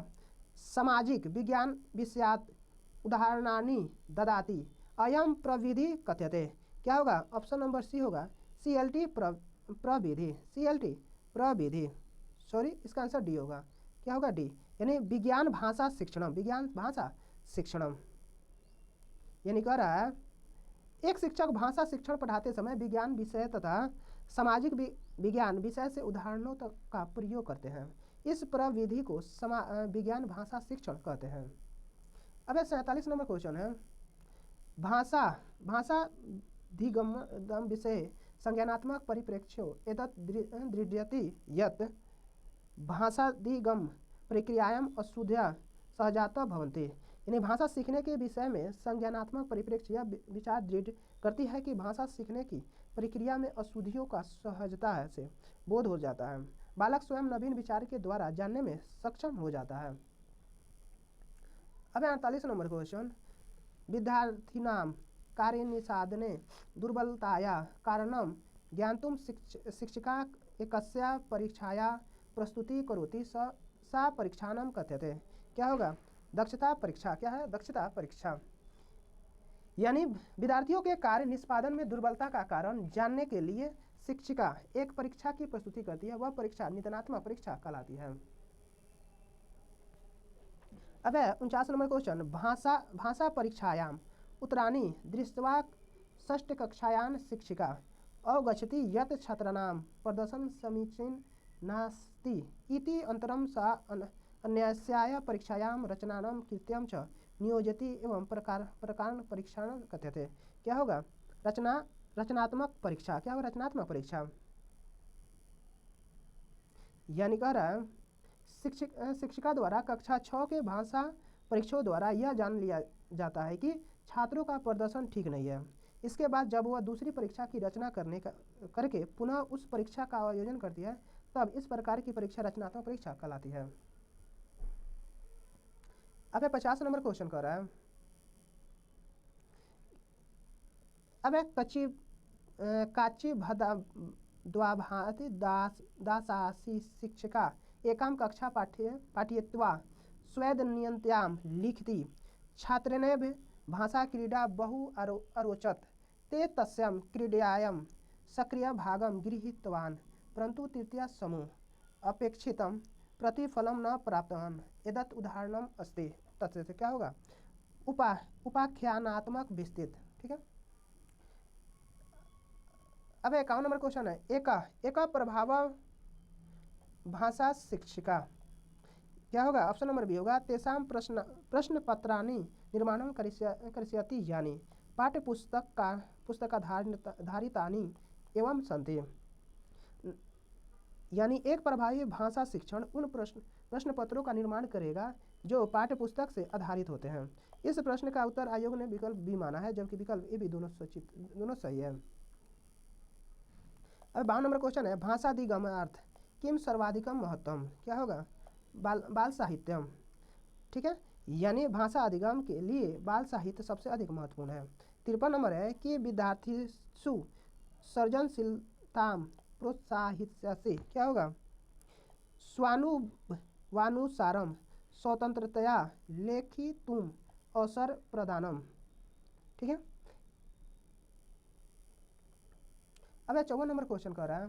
सामाजिक विज्ञान विषयात उदाहरणानि ददाति अयम प्रविधि कथ्यते। क्या होगा, ऑप्शन नंबर सी होगा, CLT प्रविधि, CLT प्रविधि, सॉरी इसका आंसर डी होगा। क्या होगा, डी, यानी विज्ञान भाषा शिक्षणम, विज्ञान भाषा शिक्षणम। यानी कह रहा है एक शिक्षक भाषा शिक्षण पढ़ाते समय विज्ञान विषय तथा सामाजिक विज्ञान विषय से उदाहरणों तक का प्रयोग करते हैं। इस प्रविधि को विज्ञान भाषा शिक्षण कहते हैं। अब 47 नंबर क्वेश्चन है भाषाधिगम विषय संज्ञानात्मक परिप्रेक्ष्यो एतत् दृढ़यति यत् भाषाधिगम प्रक्रियायां अशुद्ध्या सहजाता भवन्ति। यानी भाषा सीखने के विषय में संज्ञानात्मक परिप्रेक्ष्य यह विचार दृढ़ करती है कि भाषा सीखने की प्रक्रिया में अशुद्धियों का सहजता से बोध हो जाता है। बालक स्वयं नवीन विचार के द्वारा जानने में सक्षम हो जाता है। अब 48 नंबर क्वेश्चन विद्यार्थिनां कार्यनिसाधने दुर्बलताया कारणं ज्ञातुं शिक्षिका एकस्या परीक्षाया प्रस्तुति करोति सा परीक्षानं कथ्यते। क्या होगा, दक्षता परीक्षा। क्या है, दक्षता परीक्षा। यानी विद्यार्थियों के कार्य निष्पादन में दुर्बलता का कारण जानने के लिए शिक्षिका एक परीक्षा की प्रस्तुति करती है, वह परीक्षा निदानात्मक परीक्षा कहलाती है। अब 49 नंबर क्वेश्चन भाषा परीक्षायाम उत्तराणि दृष्ट्वा षष्ठ कक्षायां शिक्षिका अवगच्छति यत् छात्राणां प्रदर्शन समीचीन नास्ति इति अंतरं सा अन्यस्याः परीक्षायां रचनानां कृत्यं च नियोजति एवं प्रकार परीक्षण कथ्यते। क्या होगा, रचनात्मक परीक्षा। क्या होगा, रचनात्मक परीक्षा। यानी कह रहा है शिक्षिका द्वारा कक्षा 6 के भाषा परीक्षाओं द्वारा यह जान लिया जाता है कि छात्रों का प्रदर्शन ठीक नहीं है। इसके बाद जब वह दूसरी परीक्षा की रचना करके पुनः उस परीक्षा का आयोजन करती है, तब इस प्रकार की परीक्षा रचनात्मक परीक्षा कहलाती है। अब 50 नंबर क्वेश्चन कर रहा है अब काची द्वाभाति दासासी शिक्षिका एकां कक्षा पाठयित्वा स्वेदनियन्त्यां लिखति छात्रेणेभ्यः भाषा क्रीडा बहु अरोचत ते तस्यां क्रीडायां सक्रिय भागं गृहीतवान् परन्तु तृतीय समूह अपेक्षितं प्रतिफलं न प्राप्तवान् एतत् उदाहरणम् अस्ति। तत्से से क्या होगा, उपाख्यानात्मक विस्तृत। ठीक है, अब 51 नंबर क्वेश्चन है एक प्रभाव भाषा शिक्षिका। क्या होगा, ऑप्शन नंबर बी होगा तेषां प्रश्न पत्राणि निर्माणं करिष्यति यानि पाठ्यपुस्तकाधारितानि एवं सन्ति। यानी एक प्रभावी भाषा शिक्षण उन प्रश्न पत्रों का निर्माण करेगा जो पाठ्यपुस्तक से आधारित होते हैं। इस प्रश्न का उत्तर आयोग ने विकल्प बी माना है, जबकि विकल्प ए भी दोनों सही है। अब 52 नंबर क्वेश्चन है भाषाधिगमार्थ किम सर्वाधिकम महत्वम। क्या होगा, बाल साहित्यम। ठीक है, यानी भाषा अधिगम के लिए बाल साहित्य सबसे अधिक महत्वपूर्ण है। 53 नंबर है कि विद्यार्थीषु सृजनशीलता प्रोत्साहिष्यति। क्या होगा, स्वानुवानुसारम स्वतंत्रतया लेखितुम अवसर प्रदानम। ठीक है, अब 54 नंबर क्वेश्चन कह रहा है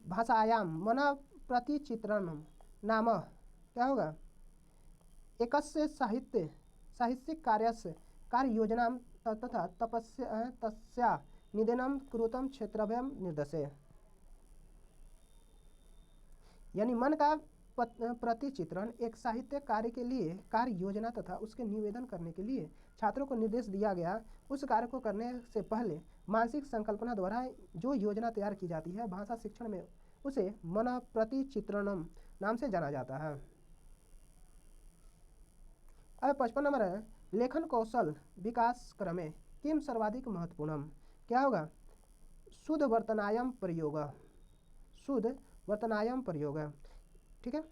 भाषायाम मन प्रतिचित्रण नाम क्या होगा एकस्य साहित्यिक कार्य योजना तथा तस्या निदेनम कुरुतम क्षेत्रभ्यम निर्देशे। यानी मन का प्रतिचित्रण एक साहित्य कार्य के लिए कार्य योजना तथा उसके निवेदन करने के लिए छात्रों को निर्देश दिया गया। उस कार्य को करने से पहले मानसिक संकल्पना द्वारा जो योजना तैयार की जाती है भाषा शिक्षण में उसे मन प्रतिचित्रणम नाम से जाना जाता है। अब 55 नंबर है लेखन कौशल विकास क्रमे किम सर्वाधिक महत्वपूर्णम क्या होगा शुद्ध वर्तनायम प्रयोग ठीक है।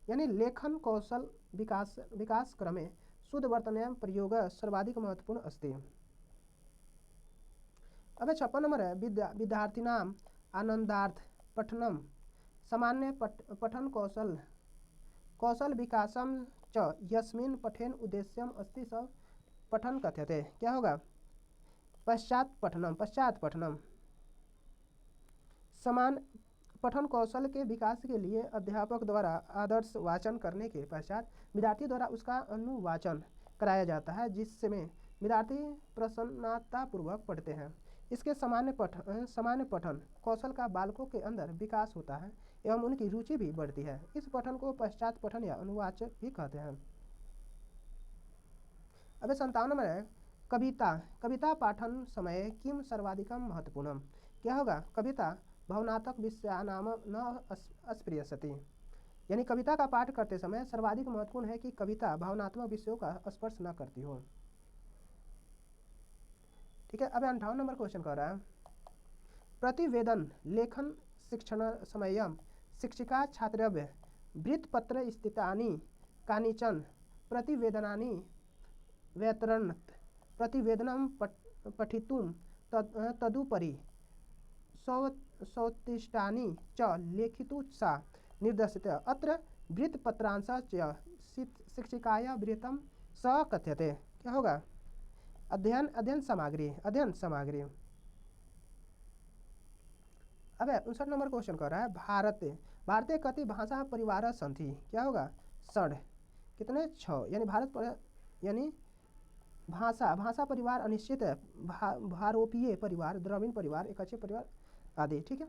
यानी लेखन कौशल विकास क्रमे शुद्ध वर्तनायम प्रयोग सर्वाधिक महत्वपूर्ण अस्ति। अब 56 नंबर है विद्यार्थिनाम आनंदार्थ पठनम सामान्य पठन कौशल विकासम च यस्मिन् पठेन उद्देश्यम अस्ति स पठन कथ्यते क्या होगा पश्चात पठनम समान पठन कौशल के विकास के लिए अध्यापक द्वारा आदर्श वाचन करने के पश्चात विद्यार्थी द्वारा उसका अनुवाचन कराया जाता है जिसमें विद्यार्थी प्रसन्नतापूर्वक पढ़ते हैं। इसके सामान्य पठन कौशल का बालकों के अंदर विकास होता है एवं उनकी रुचि भी बढ़ती है। इस पठन को पश्चात पठन या अनुवाचक भी कहते हैं। अब 57 नंबर है कविता पाठन समय किम सर्वाधिकम महत्वपूर्णम क्या होगा कविता भावनात्मक विषयानाम न अस्पृशति। यानी कविता का पाठ करते समय सर्वाधिक महत्वपूर्ण है कि कविता भावनात्मक विषयों का स्पर्श न करती हो। ठीक है। अब 58 नंबर क्वेश्चन कह रहा है प्रतिवेदन लेखन शिक्षण समय शिक्षिका छात्रव्य वृत्तपत्र स्थितानि कानिचन प्रतिवेदनानि व्यतरणात् प्रतिवेदनं पठितुं तदुपरि सौत्तिष्ठानि च लेखितुं सा निर्देशित अत्र वृत्तपत्रांशः च शिक्षिकाया वृत्तं स कथ्यते क्या होगा अध्ययन सामग्री। अब 59 नंबर क्वेश्चन कर रहा है भारतीय कति भाषा परिवार संथि क्या होगा षड कितने 6 यानी यानी भाषा परिवार अनिश्चित है भारोपीय परिवार द्रविड़ परिवार एकच्छ परिवार आदि। ठीक है।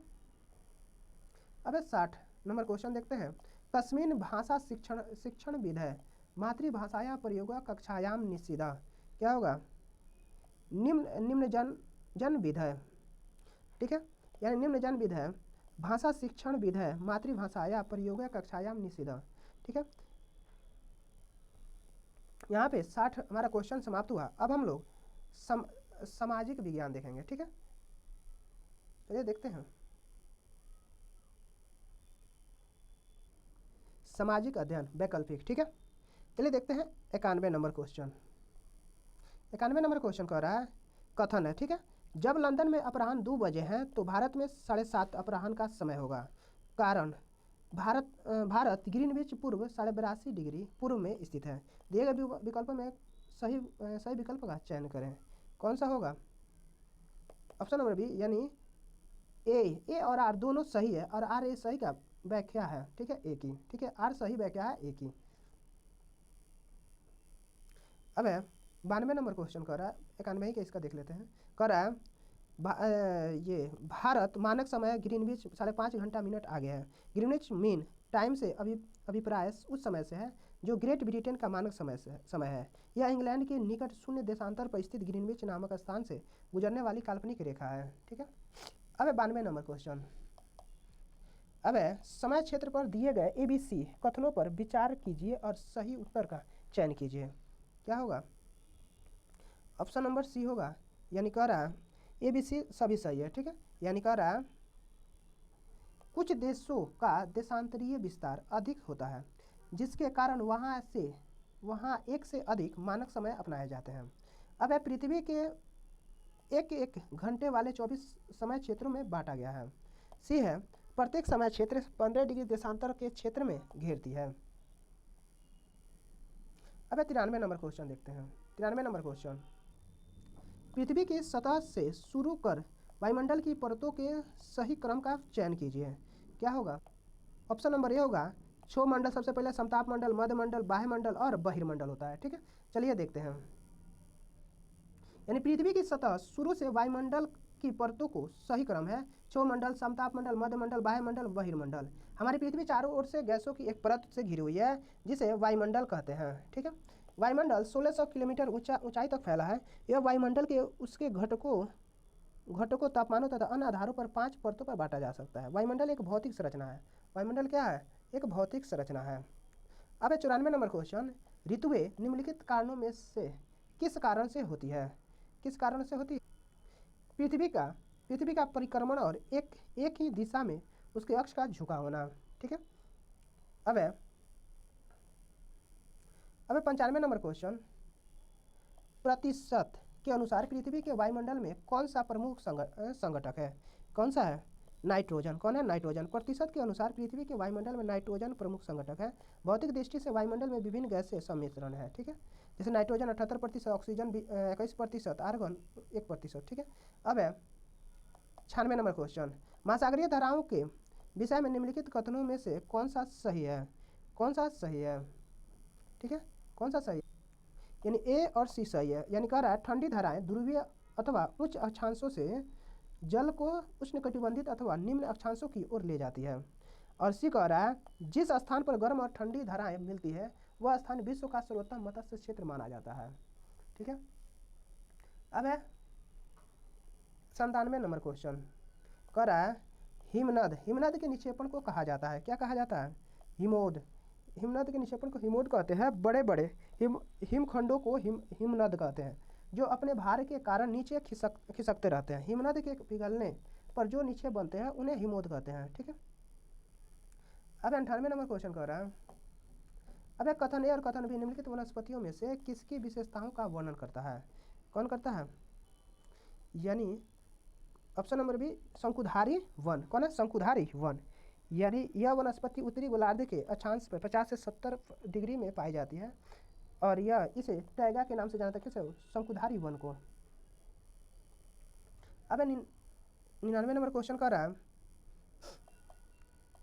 अब 60 नंबर क्वेश्चन देखते हैं तस्मिन् भाषा शिक्षण विधय मातृभाषाया प्रयोग कक्षायाम निषिद्ध क्या होगा निम्न जन विधय। ठीक है। यानी निम्न जन विधय भाषा शिक्षण विधय मातृभाषाया प्रयोग कक्षायाम निषिद्ध। ठीक है। यहाँ पे 60 हमारा क्वेश्चन समाप्त हुआ। अब हम लोग सामाजिक विज्ञान देखेंगे। ठीक है। चलिए देखते हैं सामाजिक अध्ययन वैकल्पिक। ठीक है। चलिए देखते हैं 91 नंबर क्वेश्चन। 91 नंबर क्वेश्चन कह रहा है कथन है। ठीक है। जब लंदन में अपराह्न 2 बजे हैं तो भारत में 7:30 अपराह्न का समय होगा। कारण भारत ग्रीनविच पूर्व 82.5 डिग्री पूर्व में स्थित है। दिए गए विकल्प में सही विकल्प का चयन करें। कौन सा होगा ऑप्शन नंबर बी यानी ए और आर दोनों सही है और आर ए सही का व्याख्या है। ठीक है ए की। ठीक है आर सही व्याख्या है ए की। अब 92 नंबर क्वेश्चन कर रहा है 91 ही का इसका देख लेते हैं। कह रहा है ये भारत मानक समय ग्रीनविच 5.5 घंटा मिनट आगे है। ग्रीनविच मीन टाइम से अभिप्राय उस समय से है जो ग्रेट ब्रिटेन का मानक समय है। यह इंग्लैंड के निकट शून्य देशांतर पर स्थित ग्रीनविच नामक स्थान से गुजरने वाली काल्पनिक रेखा है। ठीक है। अब 92 नंबर क्वेश्चन। अब समय क्षेत्र पर दिए गए ABC कथनों पर विचार कीजिए और सही उत्तर का चयन कीजिए। क्या होगा ऑप्शन नंबर सी होगा। यानी कह रहा है ABC सभी सही है। ठीक है। यानी कह रहा है कुछ देशों का देशांतरीय विस्तार अधिक होता है जिसके कारण वहाँ एक से अधिक मानक समय अपनाए जाते हैं। अब पृथ्वी के एक घंटे वाले 24 समय क्षेत्रों में बांटा गया है। सी है प्रत्येक समय क्षेत्र 15 डिग्री देशांतर के क्षेत्र में घेरती है। अब 93 नंबर क्वेश्चन देखते हैं। 93 नंबर क्वेश्चन पृथ्वी की सतह से शुरू कर वायुमंडल की परतों के सही क्रम का चयन कीजिए। क्या होगा? ऑप्शन नंबर ए होगा क्षोभ मंडल, सबसे पहले समताप मंडल, मध्य मंडल, बाह्य मंडल और बहिर्मंडल होता है। ठीक है, चलिए देखते हैं। यानी पृथ्वी की सतह शुरू से वायुमंडल की परतों को सही क्रम है क्षोभ मंडल, समताप मंडल, मध्य मंडल, बाह्य मंडल, बहिर्मंडल। हमारी पृथ्वी चारों ओर से गैसों की एक परत से घिरी हुई है जिसे वायुमंडल कहते हैं। ठीक है, वायुमंडल 1600 किलोमीटर ऊंचाई तक फैला है। यह वायुमंडल के उसके घटकों तापमानों तथा अन्य आधारों पर 5 परतों पर बांटा जा सकता है। वायुमंडल एक भौतिक संरचना है। वायुमंडल क्या है? एक भौतिक संरचना है। अब 94 नंबर क्वेश्चन, ऋतुएं निम्नलिखित कारणों में से किस कारण से होती है? किस कारण से होती है? पृथ्वी का परिक्रमण और एक ही दिशा में उसके अक्ष का झुका होना। ठीक है, अब 95 नंबर क्वेश्चन, प्रतिशत के अनुसार पृथ्वी के वायुमंडल में कौन सा प्रमुख संघटक है? कौन सा है? नाइट्रोजन। कौन है? नाइट्रोजन। प्रतिशत के अनुसार पृथ्वी के वायुमंडल में नाइट्रोजन प्रमुख संघटक है। भौतिक दृष्टि से वायुमंडल में विभिन्न गैसें सम्मिश्रण है। ठीक है, जैसे नाइट्रोजन 78%, ऑक्सीजन 21%, आर्गन 1%। ठीक है, अब 96 नंबर क्वेश्चन, महासागरीय धाराओं के विषय में निम्नलिखित कथनों में से कौन सा सही है? कौन सा सही है? ठीक है, कौन सा सही? यानी ए और सी सही है। यानी कह रहा है ठंडी धाराएं ध्रुवीय अथवा उच्च अक्षांशों से जल को उष्णकटिबंधित अथवा निम्न अक्षांशों की ओर ले जाती है। और सी कह रहा है जिस स्थान पर गर्म और ठंडी धाराएं मिलती है वह स्थान विश्व का सर्वोत्तम मत्स्य क्षेत्र माना जाता है। ठीक है, अब 97 नंबर क्वेश्चन, कह रहा है हिमनद। हिमनद के निक्षेपण को कहा जाता है, क्या कहा जाता है? हिमोद। हिमनद के निक्षेपण को हिमोद कहते हैं। बड़े बड़े हिमखंडों को हिमनद कहते हैं जो अपने भार के कारण नीचे खिसकते रहते हैं। हिमनद के पिघलने पर जो निक्षेप बनते हैं उन्हें हिमोद कहते हैं। ठीक है, अब 98 नंबर क्वेश्चन कर रहा है, अब कथन ए और कथन बी निम्नलिखित वनस्पतियों में से किसकी विशेषताओं का वर्णन करता है? कौन करता है? यानी ऑप्शन नंबर बी शंकुधारी वन। कौन है? शंकुधारी वन। यानी यह वनस्पति उत्तरी गोलार्ध के अक्षांश पर 50 से 70 डिग्री में पाई जाती है और यह इसे टैगा के नाम से जानता है। किसे? शंकुधारी वन को। अब 99 नंबर क्वेश्चन कर रहा है,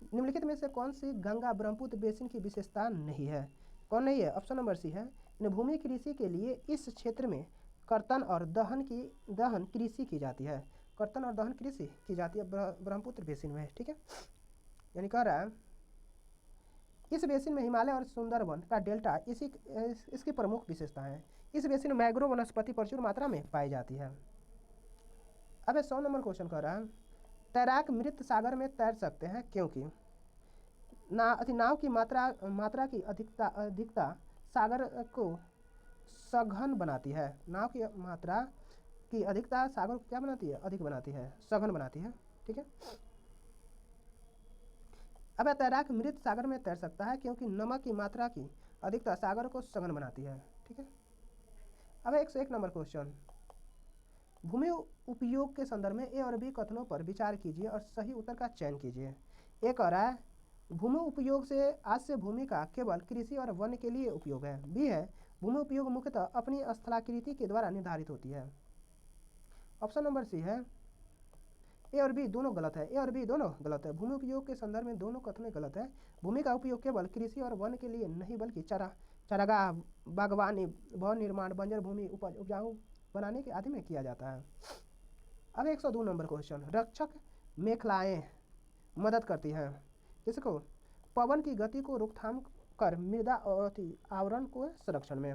निम्नलिखित में से कौन सी गंगा ब्रह्मपुत्र बेसिन की विशेषता नहीं है? कौन नहीं है? ऑप्शन नंबर सी है भूमि कृषि के लिए इस क्षेत्र में कर्तन और दहन कृषि की जाती है। कर्तन और दहन कृषि की जाती है ब्रह्मपुत्र बेसिन में। ठीक है, यानी कह रहा है इस बेसिन में हिमालय और सुंदरवन का डेल्टा इसकी प्रमुख विशेषता है। इस बेसिन में मैंग्रोव वनस्पति प्रचुर मात्रा में पाई जाती है। अब 100 नंबर क्वेश्चन कर रहा है, तैराक मृत सागर में तैर सकते हैं क्योंकि नाव की मात्रा की अधिकता सागर को सघन बनाती है। नाव की मात्रा की अधिकता सागर को क्या बनाती है? अधिक बनाती है, सघन बनाती है। ठीक है, अब तैराक मृत सागर में तैर सकता है क्योंकि नमक की मात्रा की अधिकता सागर को सघन बनाती है। ठीक है, अब 101 नंबर क्वेश्चन, भूमि उपयोग के संदर्भ में ए और बी कथनों पर विचार कीजिए और सही उत्तर का चयन कीजिए। ए कह रहा है भूमि उपयोग से आज से भूमि का केवल कृषि और वन के लिए उपयोग है। बी है भूमि उपयोग मुख्यतः अपनी स्थलाकृति के द्वारा निर्धारित होती है। ऑप्शन नंबर सी है ए और बी दोनों गलत है। ए और बी दोनों गलत है। भूमि उपयोग के संदर्भ में दोनों कथन गलत है। भूमि का उपयोग केवल कृषि और वन के लिए नहीं बल्कि चारागाह, बागवानी, भवन निर्माण, बंजर भूमि उपजाऊ बनाने के आदि में किया जाता है। अब 102 नंबर क्वेश्चन, रक्षक मेखलाएं मदद करती हैं किसको? पवन की गति को रोकथाम कर मृदा आवरण को संरक्षण में।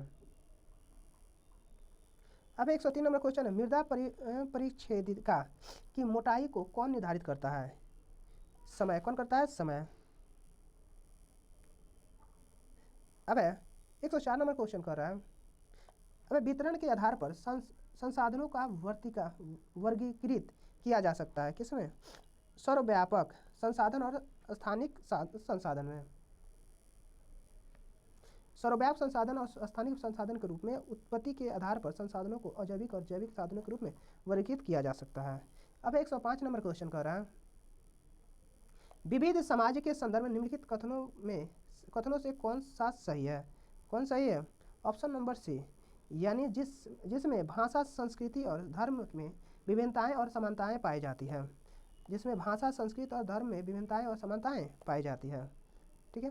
अब 103 नंबर क्वेश्चन है, मृदा परिच्छेदिका की मोटाई को कौन निर्धारित करता है? समय। कौन करता है? समय। अब 104 नंबर क्वेश्चन कर रहा है, अब वितरण के आधार पर संसाधनों का वर्गीकृत किया जा सकता है किसमें? सर्वव्यापक संसाधन और स्थानिक संसाधन में। सर्वव्यापक संसाधन और स्थानिक संसाधन के रूप में उत्पत्ति के आधार पर संसाधनों को अजैविक और जैविक साधनों के रूप में वर्गीकृत किया जा सकता है। अब 105 नंबर क्वेश्चन कर रहा है, विविध समाज के संदर्भ में निम्नलिखित कथनों से कौन सा सही है? कौन सही है? ऑप्शन नंबर सी, यानी जिसमें भाषा, संस्कृति और धर्म में विभिन्नताएं और समानताएं पाई जाती हैं, जिसमें भाषा, संस्कृति और धर्म में विभिन्नताएं और समानताएं पाई जाती हैं। ठीक है,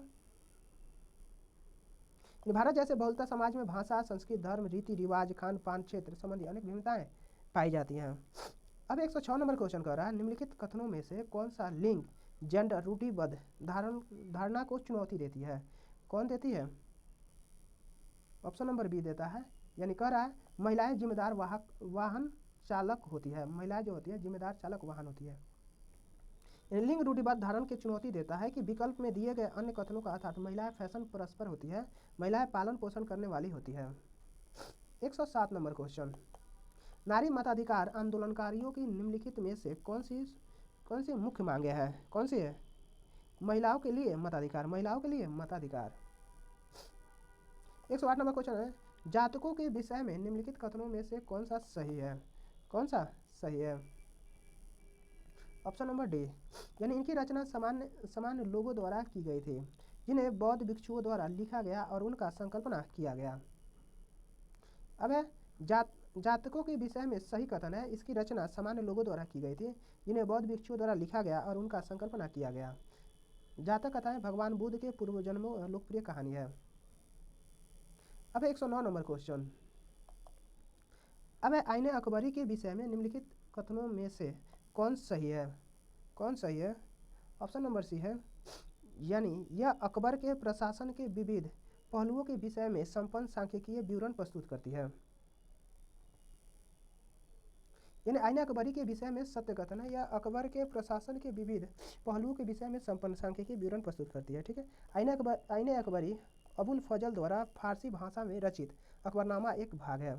भारत जैसे बहुलता समाज में भाषा, संस्कृति, धर्म, रीति रिवाज, खान पान, क्षेत्र संबंधी अनेक विभिन्नताएं पाई जाती हैं। अब 106 नंबर क्वेश्चन कर रहा है, निम्नलिखित कथनों में से कौन सा लिंग, जेंडर, रूढ़िबद्ध धारणा को चुनौती देती है? कौन देती है? ऑप्शन नंबर बी देता है, यानी कह रहा है महिलाएं जिम्मेदार वाहन चालक होती है। महिलाएं जो होती है जिम्मेदार चालक वाहन होती है। लिंग रूढ़िबद्ध धारण की चुनौती देता है कि विकल्प में दिए गए अन्य कथनों का अर्थात महिलाएं फैशन परस्पर होती है, महिलाएं पालन पोषण करने वाली होती है। 107 नंबर क्वेश्चन, नारी मताधिकार आंदोलनकारियों की निम्नलिखित में से कौन सी मुख्य मांगे हैं? कौन सी है? महिलाओं के लिए मताधिकार, महिलाओं के लिए मताधिकार। 108 नंबर क्वेश्चन है, जातकों के विषय में निम्नलिखित कथनों में से कौन सा सही है? कौन सा सही है? ऑप्शन नंबर डी, यानी इनकी रचना सामान्य लोगों द्वारा की गई थी, जिन्हें बौद्ध भिक्षुओं द्वारा लिखा गया और उनका संकल्पना किया गया। अब है जातकों के विषय में सही कथन है, इसकी रचना सामान्य लोगों द्वारा की गई थी, जिन्हें बौद्ध भिक्षुओं द्वारा लिखा गया और उनका संकल्पना किया गया। जातक कथाएं भगवान बुद्ध के पूर्व जन्मों लोकप्रिय कहानी है। अब 109 नंबर क्वेश्चन, अब आईने अकबरी के विषय में निम्नलिखित कथनों में से कौन सही है? कौन सही है? ऑप्शन नंबर सी है, यानी यह अकबर के प्रशासन के विविध पहलुओं के विषय में संपन्न सांख्यिकीय विवरण प्रस्तुत करती है। यानी आईने अकबरी के विषय में सत्य कथन है, यह अकबर के प्रशासन के विविध पहलुओं के विषय में संपन्न सांख्यिकीय विवरण प्रस्तुत करती है। ठीक है, आईने अकबरी अबुल फजल द्वारा फारसी भाषा में रचित अकबरनामा एक भाग है।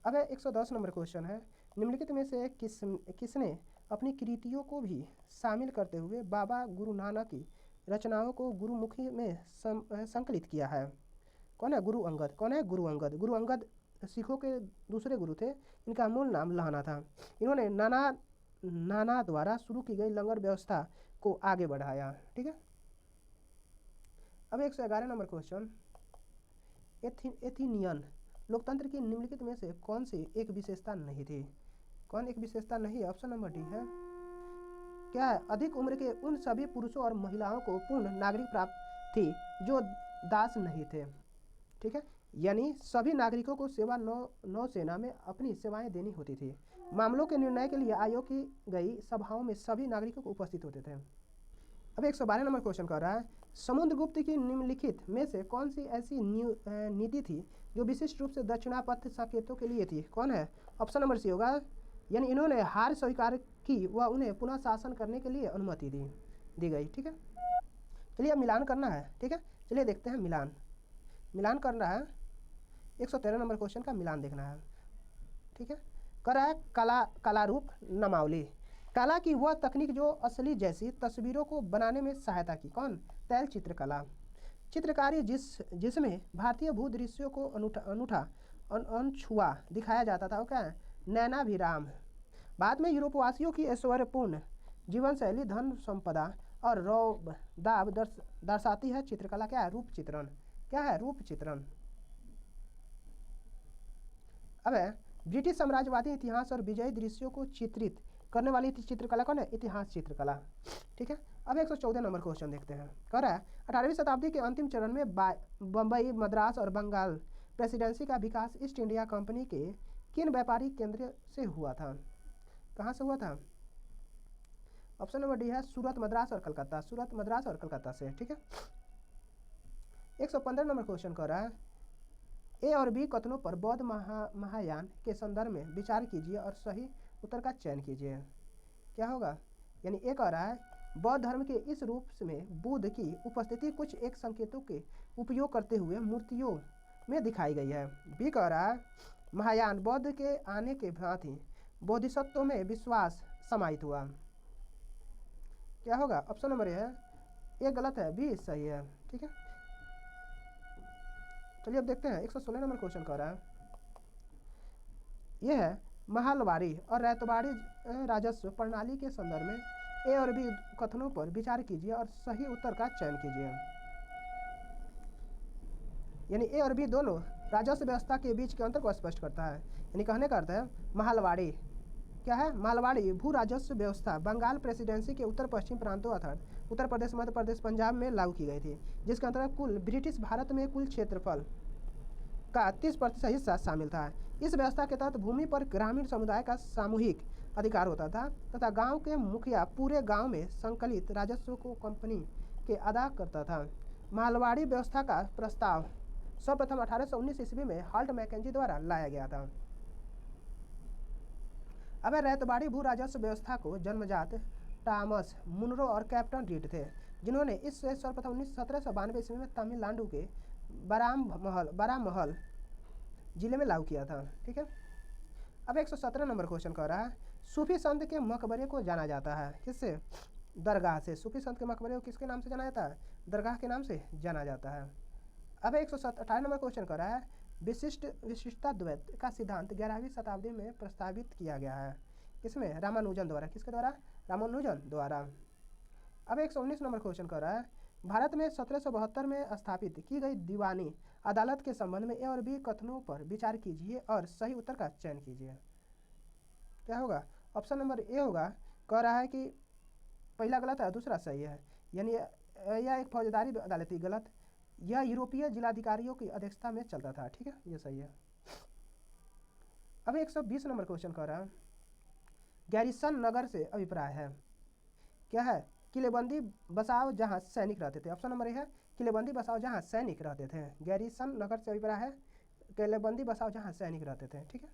अब 110 नंबर क्वेश्चन है, निम्नलिखित में से किसने अपनी कृतियों को भी शामिल करते हुए बाबा गुरु नानक की रचनाओं को गुरुमुखी में संकलित किया है? कौन है? गुरु अंगद। कौन है? गुरु अंगद। गुरु अंगद सिखों के दूसरे गुरु थे, इनका मूल नाम लहाना था। इन्होंने नाना द्वारा शुरू की गई लंगर व्यवस्था को आगे बढ़ाया। ठीक है, अब 111 नंबर क्वेश्चन, एथेनियन लोकतंत्र की निम्नलिखित में से कौन सी एक विशेषता नहीं थी? कौन एक विशेषता नहीं है? ऑप्शन नंबर डी है, क्या है? अधिक उम्र के उन सभी पुरुषों और महिलाओं को पूर्ण नागरिक प्राप्त थी जो दास नहीं थे। ठीक है, यानी सभी नागरिकों को सेवा नौसेना में अपनी सेवाएं देनी होती थी। मामलों के निर्णय के लिए आयोग की गई सभाओं में सभी नागरिकों को उपस्थित होते थे। अब 112 नंबर क्वेश्चन कर रहा है, समुद्रगुप्त की निम्नलिखित में से कौन सी ऐसी नीति थी जो विशिष्ट रूप से दक्षिणापथ संकेतों के लिए थी? कौन है? ऑप्शन नंबर सी होगा, यानी इन्होंने हार स्वीकार की व उन्हें पुनः शासन करने के लिए अनुमति दी गई। ठीक है, चलिए अब मिलान करना है। ठीक है, चलिए देखते हैं मिलान करना है। 113 नंबर क्वेश्चन का मिलान देखना है। ठीक है, कर रहा है कलारूप नामावली, कला की वह तकनीक जो असली जैसी तस्वीरों को बनाने में सहायता की। कौन? तैल चित्रकला। चित्रकारी जिसमें भारतीय भूदृश्यों को अनछुआ दिखाया जाता था, वो क्या है? नैनाभिराम। बाद में यूरोपवासियों की ऐश्वर्यपूर्ण जीवन शैली, धन संपदा और रौब दाब दर्शाती है चित्रकला। क्या है? रूप चित्रण। क्या है? रूप चित्रण। अब है ब्रिटिश साम्राज्यवादी इतिहास और विजयी दृश्यों को चित्रित करने वाली चित्रकला कौन है? इतिहास चित्रकला। ठीक है, अब 114 नंबर क्वेश्चन देखते हैं। कह रहा है 18वीं शताब्दी के अंतिम चरण में बम्बई, मद्रास और बंगाल प्रेसिडेंसी का विकास ईस्ट इंडिया कंपनी के किन व्यापारिक केंद्र से हुआ था? कहाँ से हुआ था? ऑप्शन नंबर डी है, सूरत, मद्रास और कलकत्ता। सूरत, मद्रास और कलकत्ता से। ठीक है, 115 नंबर क्वेश्चन कह रहा है, ए और बी कथनों पर बौद्ध महायान के संदर्भ में विचार कीजिए और सही उत्तर का चयन कीजिए। क्या होगा? यानी ए कह रहा है बौद्ध धर्म के इस रूप में बुद्ध की उपस्थिति कुछ एक संकेतों के उपयोग करते हुए मूर्तियों में दिखाई गई है। बी कह रहा है महायान बौद्ध के आने के भांति बोधिसत्वों में विश्वास समाहित हुआ। क्या होगा? ऑप्शन नंबर ए है, ए गलत है, बी सही है। ठीक है, चलिए अब देखते हैं। 116 नंबर क्वेश्चन कह रहा है, यह है महालवाड़ी और रैतवाड़ी राजस्व प्रणाली के संदर्भ में ए और बी कथनों पर विचार कीजिए और सही उत्तर का चयन कीजिए। यानी ए और बी दोनों राजस्व व्यवस्था के बीच के अंतर को स्पष्ट करता है। यानी कहने का अर्थ है महलवाड़ी क्या है, मालवाड़ी भू राजस्व व्यवस्था बंगाल प्रेसिडेंसी के उत्तर पश्चिम प्रांतों अर्थात उत्तर प्रदेश, मध्य प्रदेश, पंजाब में लागू की गई थी, जिसके अंतर्गत कुल ब्रिटिश भारत में कुल क्षेत्रफल का 30% हिस्सा शामिल था। इस व्यवस्था के तहत भूमि पर ग्रामीण समुदाय का सामूहिक अधिकार होता था तथा गांव के मुखिया पूरे गांव में संकलित राजस्व को कंपनी के अदा करता था। मालवाड़ी व्यवस्था का प्रस्ताव सर्वप्रथम 1819 ईस्वी में हॉल्ट मैकेंजी द्वारा लाया गया था। अब रैतबाड़ी भू राजस्व व्यवस्था को जन्मजात टॉमस मुनरो और कैप्टन रीड थे, जिन्होंने इससे सर्वप्रथम 1792 ईस्वी में तमिलनाडु के बारामहल जिले में लागू किया था। ठीक है। अब 117 नंबर क्वेश्चन कह रहा है सूफी संत के मकबरे को जाना जाता है किससे, दरगाह से। सूफी संत के मकबरे को किसके नाम से जाना जाता है, दरगाह के नाम से जाना जाता है। अब 118 नंबर क्वेश्चन कर रहा है विशिष्टाद्वैत का सिद्धांत 11वीं शताब्दी में प्रस्तावित किया गया है किसमें, रामानुजन द्वारा। किसके द्वारा, रामानुजन द्वारा। अब 119 नंबर क्वेश्चन कर रहा है भारत में 1772 में स्थापित की गई दीवानी अदालत के संबंध में ए और बी कथनों पर विचार कीजिए और सही उत्तर का चयन कीजिए। क्या होगा, ऑप्शन नंबर ए होगा, कह रहा है कि पहला गलत है दूसरा सही है, यानी यह एक फौजदारी अदालत थी, गलत। यह यूरोपीय जिलाधिकारियों की अध्यक्षता में चलता था। ठीक है, ये सही है। अब 120 नंबर क्वेश्चन कह रहा है गैरिसन नगर से अभिप्राय है क्या है, किलेबंदी बसाओ जहां सैनिक रहते थे। ऑप्शन नंबर ए है किलेबंदी बसाओ जहां सैनिक रहते थे। गैरिसन नगर से अभिप्राय है किलेबंदी बसाओ जहां सैनिक रहते थे। ठीक है।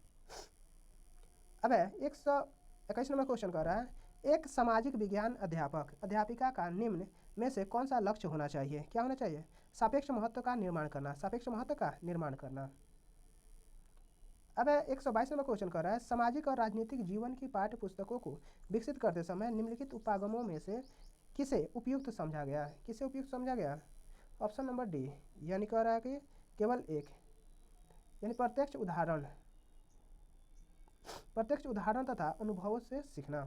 अब 121 नंबर क्वेश्चन कर रहा है एक सामाजिक विज्ञान अध्यापिका का निम्न में से कौन सा लक्ष्य होना चाहिए। क्या होना चाहिए, सापेक्ष महत्व का निर्माण करना, सापेक्ष महत्व का निर्माण करना। अब 122 नंबर क्वेश्चन कर रहा है सामाजिक और राजनीतिक जीवन की पाठ्य पुस्तकों को विकसित करते समय निम्नलिखित उपागमों में से किसे उपयुक्त समझा गया, किसे उपयुक्त समझा गया। ऑप्शन नंबर डी, यानी कह रहा है कि केवल एक, यानी प्रत्यक्ष उदाहरण तथा अनुभवों से सीखना।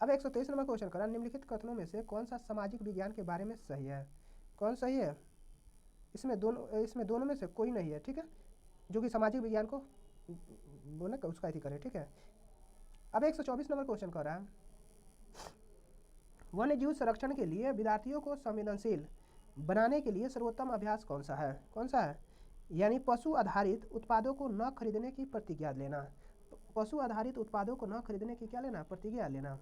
अब 123 नंबर क्वेश्चन करा निम्नलिखित कथनों में से कौन सा सामाजिक विज्ञान के बारे में सही है। कौन सही है, इसमें दोनों में से कोई नहीं है। ठीक है, जो कि सामाजिक विज्ञान को बोले उसका ही करे। ठीक है। अब 124 नंबर क्वेश्चन कर रहा है वन्य जीव संरक्षण के लिए विद्यार्थियों को संवेदनशील बनाने के लिए सर्वोत्तम अभ्यास कौन सा है। कौन सा है, यानी पशु आधारित उत्पादों को न खरीदने की प्रतिज्ञा लेना। पशु आधारित उत्पादों को न खरीदने की क्या लेना, प्रतिज्ञा लेना।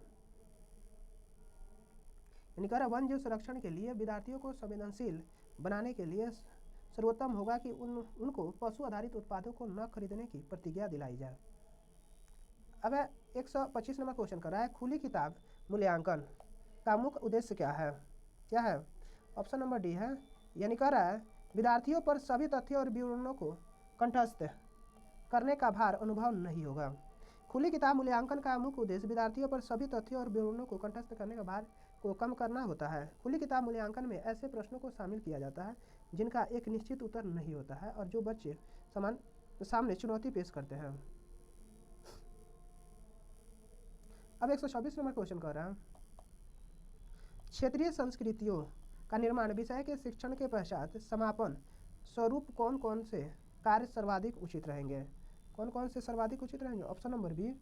यानी कह रहा वन्य जीव संरक्षण के लिए विद्यार्थियों को संवेदनशील बनाने के लिए सर्वोत्तम होगा कि उनको पशु आधारित उत्पादों को न खरीदने की प्रतिज्ञा दिलाई जाए। अब 125 नंबर क्वेश्चन कर रहा है खुली किताब मूल्यांकन का मुख्य उद्देश्य क्या है। क्या है, ऑप्शन नंबर डी है, यानी कह रहा है विद्यार्थियों पर सभी तथ्यों और विवरणों को कंठस्थ करने का भार अनुभव नहीं होगा। खुली किताब मूल्यांकन का मुख्य उद्देश्य विद्यार्थियों पर सभी तथ्यों और विवरणों को कंठस्थ करने का भार को कम करना होता है। खुली किताब मूल्यांकन में ऐसे प्रश्नों को शामिल किया जाता है जिनका एक निश्चित उत्तर नहीं होता है और जो बच्चे सामने चुनौती पेश करते हैं। अब 126 नंबर क्वेश्चन कर रहा है क्षेत्रीय संस्कृतियों का निर्माण विषय के शिक्षण के पश्चात समापन स्वरूप कौन कौन से कार्य सर्वाधिक उचित रहेंगे। कौन कौन से सर्वाधिक उचित रहेंगे। ऑप्शन नंबर बी,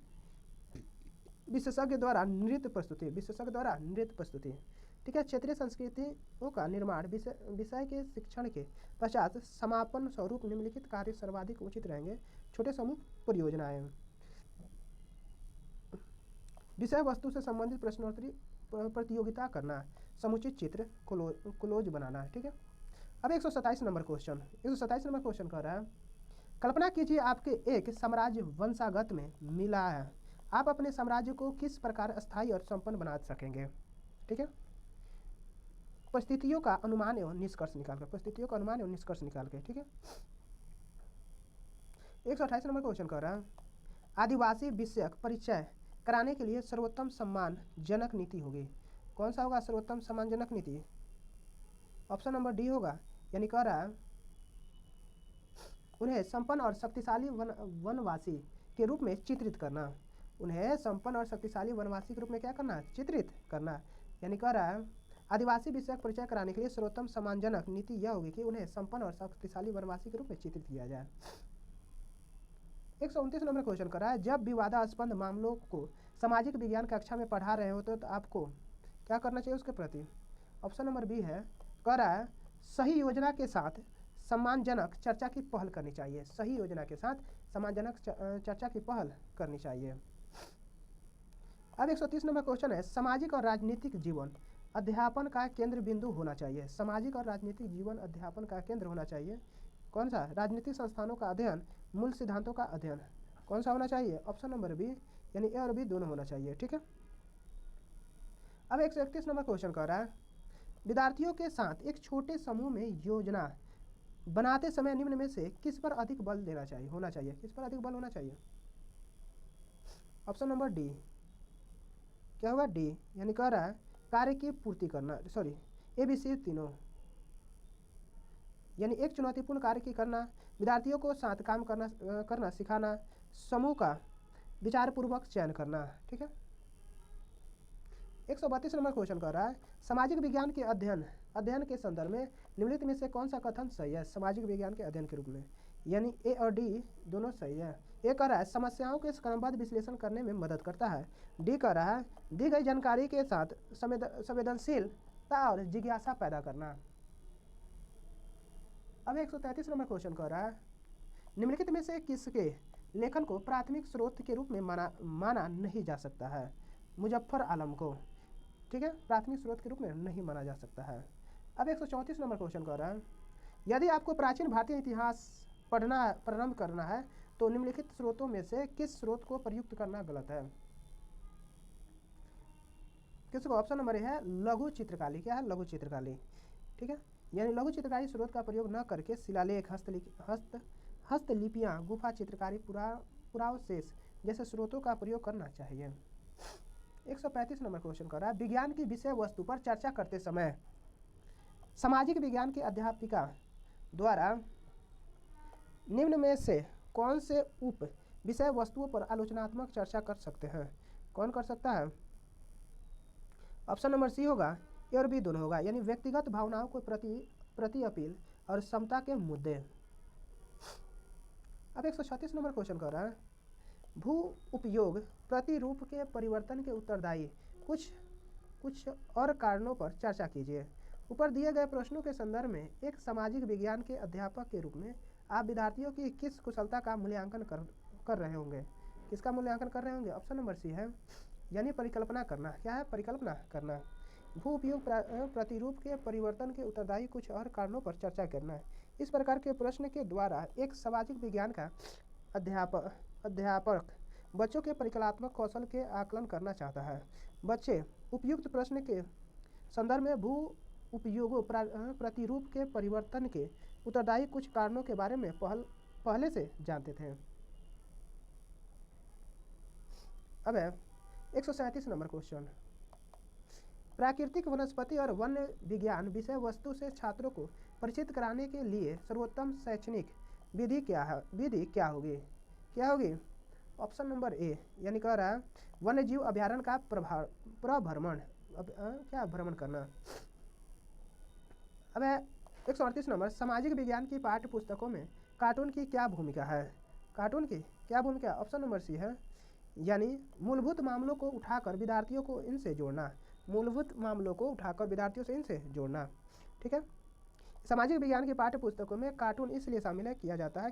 विशेषज्ञ द्वारा नृत्य प्रस्तुति, विशेषज्ञ द्वारा नृत्य प्रस्तुति। ठीक है। क्षेत्रीय संस्कृतियों का निर्माण विषय के शिक्षण के पश्चात समापन स्वरूप निम्नलिखित कार्य सर्वाधिक उचित रहेंगे। छोटे समूह परियोजनाएं, विषय वस्तु से संबंधित प्रश्नोत्तरी प्रतियोगिता करना, समुचित चित्र क्लोज बनाना। ठीक है। अब 127 नंबर क्वेश्चन कर रहा है कल्पना कीजिए आपके एक साम्राज्य वंशागत में मिला है, आप अपने साम्राज्य को किस प्रकार स्थायी और संपन्न बना सकेंगे। ठीक है। परिस्थितियों का अनुमान एवं निष्कर्ष निकाल के। ठीक है। 128 नंबर क्वेश्चन कर रहा है आदिवासी विषयक परिचय कराने के लिए सर्वोत्तम सम्मानजनक नीति होगी। कौन सा होगा सर्वोत्तम सम्मानजनक नीति। ऑप्शन नंबर डी होगा, यानी कह रहा है उन्हें संपन्न और शक्तिशाली वनवासी के रूप में चित्रित करना। उन्हें संपन्न और शक्तिशाली वनवासी के रूप में क्या करना, चित्रित करना। यानी कह रहा है आदिवासी विषयक परिचय कराने के लिए सर्वोत्तम सम्मानजनक नीति यह होगी कि उन्हें संपन्न और शक्तिशाली वनवासी के रूप में चित्रित किया जाए। 129 नंबर क्वेश्चन कर रहा है, जब विवादास्पद मामलों को सामाजिक विज्ञान कक्षा में पढ़ा रहे होते तो आपको क्या करना चाहिए उसके प्रति? ऑप्शन नंबर बी है, कह रहा है सही योजना के साथ सम्मानजनक चर्चा की पहल करनी चाहिए। सही योजना के साथ सम्मानजनक चर्चा की पहल करनी चाहिए। अब 130 नंबर क्वेश्चन है, सामाजिक और राजनीतिक जीवन अध्यापन का केंद्र बिंदु होना चाहिए। सामाजिक और राजनीतिक जीवन अध्यापन का केंद्र होना चाहिए। कौन सा? राजनीतिक संस्थानों का अध्ययन, मूल सिद्धांतों का अध्ययन। कौन सा होना चाहिए? ऑप्शन नंबर बी, यानी ए और बी दोनों होना चाहिए। ठीक है। अब 131 नंबर क्वेश्चन कर रहा है, विद्यार्थियों के साथ एक छोटे समूह में योजना बनाते समय निम्न में से किस पर अधिक बल देना चाहिए होना चाहिए? किस पर अधिक बल होना चाहिए? Option number D. क्या होगा? डी, यानी कह रहा है कार्य की पूर्ति करना, सॉरी ABC तीनों, यानी एक चुनौतीपूर्ण कार्य की करना, विद्यार्थियों को साथ काम करना सिखाना, समूह का विचारपूर्वक चयन करना। ठीक है। 132 नंबर क्वेश्चन कर रहा है, सामाजिक विज्ञान के अध्ययन के संदर्भ में निम्नलिखित में से कौन सा कथन सही है? सामाजिक विज्ञान के अध्ययन के रूप में, यानी ए और डी दोनों सही है। ए कह रहा है समस्याओं के क्रमबद्ध विश्लेषण करने में मदद करता है। डी कह रहा है दी गई जानकारी के साथ संवेदनशीलता और जिज्ञासा पैदा करना। अब 133 नंबर क्वेश्चन कर रहा है, निम्नलिखित में से किसके लेखन को प्राथमिक स्रोत के रूप में माना नहीं जा सकता है? मुजफ्फर आलम को। ठीक है, प्राथमिक स्रोत के रूप में नहीं माना जा सकता है। अब 134 नंबर क्वेश्चन कर रहा है, यदि आपको प्राचीन भारतीय इतिहास पढ़ना प्रारंभ करना है तो निम्नलिखित स्रोतों में से किस स्रोत को प्रयुक्त करना गलत है? किसको? ऑप्शन नंबर है लघु चित्रकारी। क्या है? लघु चित्रकारी। ठीक है, यानी लघु चित्रकारी स्रोत का प्रयोग न करके शिलालेख, हस्तलिपियाँ, गुफा चित्रकारी, पुरावशेष जैसे स्रोतों का प्रयोग करना चाहिए। 135 नंबर क्वेश्चन कर रहा है, विज्ञान की विषय वस्तु पर चर्चा करते समय सामाजिक विज्ञान की अध्यापिका द्वारा निम्न में से कौन से उप विषय वस्तुओं पर आलोचनात्मक चर्चा कर सकते हैं? कौन कर सकता है? ऑप्शन नंबर सी होगा, ए और बी दोनों होगा, यानी व्यक्तिगत भावनाओं को प्रति अपील और समता के मुद्दे। अब 136 नंबर क्वेश्चन कर रहा है, भू उपयोग प्रतिरूप के परिवर्तन के उत्तरदायी कुछ और कारणों पर चर्चा कीजिए। ऊपर दिए गए प्रश्नों के संदर्भ में एक सामाजिक विज्ञान के अध्यापक के रूप में आप विद्यार्थियों की किस कुशलता का मूल्यांकन कर रहे होंगे? किसका मूल्यांकन कर रहे होंगे? ऑप्शन नंबर सी है, यानी परिकल्पना करना। क्या है? परिकल्पना करना। भू उपयोग प्रतिरूप के परिवर्तन के उत्तरदायी कुछ और कारणों पर चर्चा करना। इस प्रकार के प्रश्न के द्वारा एक सामाजिक विज्ञान का अध्यापक बच्चों के परिकल्पनात्मक कौशल के आकलन करना चाहता है। बच्चे उपयुक्त प्रश्न के संदर्भ में भू उपयोगों प्रतिरूप के परिवर्तन के उत्तरदायी कुछ कारणों के बारे में पहले से जानते थे। अब है 137 नंबर क्वेश्चन, प्राकृतिक वनस्पति और वन्य विज्ञान विषय वस्तु से छात्रों को परिचित कराने के लिए सर्वोत्तम शैक्षणिक विधि क्या होगी? क्या होगी? ऑप्शन नंबर ए, यानी कह रहा है वन्य जीव अभ्यारण्य का भ्रमण करना। अब है 138 नंबर, सामाजिक विज्ञान की पाठ्य पुस्तकों में कार्टून की क्या भूमिका है? कार्टून की क्या भूमिका? ऑप्शन नंबर सी है, यानी मूलभूत मामलों को उठाकर विद्यार्थियों को इनसे जोड़ना। मूलभूत मामलों को उठाकर विद्यार्थियों से इनसे जोड़ना। ठीक है, सामाजिक विज्ञान की पाठ्य पुस्तकों में कार्टून इसलिए शामिल किया जाता है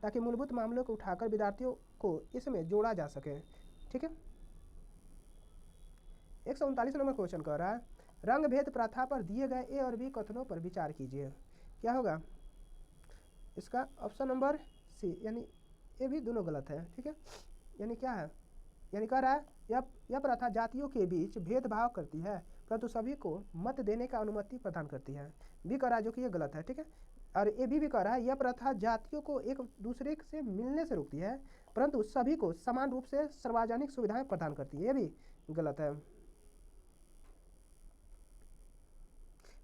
ताकि मूलभूत मामलों को उठाकर विद्यार्थियों को इसमें जोड़ा जा सके। ठीक है। 139 नंबर क्वेश्चन कह रहा है, रंग भेद प्रथा पर दिए गए ए और बी कथनों पर विचार कीजिए। क्या होगा इसका? ऑप्शन नंबर सी, यानी ए भी दोनों गलत है। ठीक है, यानी क्या है? यानी कह रहा है यह प्रथा जातियों के बीच भेदभाव करती है परंतु सभी को मत देने का अनुमति प्रदान करती है। बी कह रहा है जो कि ये गलत है। ठीक है, और ए भी कह रहा है यह प्रथा जातियों को एक दूसरे से मिलने से रोकती है परंतु सभी को समान रूप से सार्वजनिक सुविधाएं प्रदान करती है। ये भी गलत है।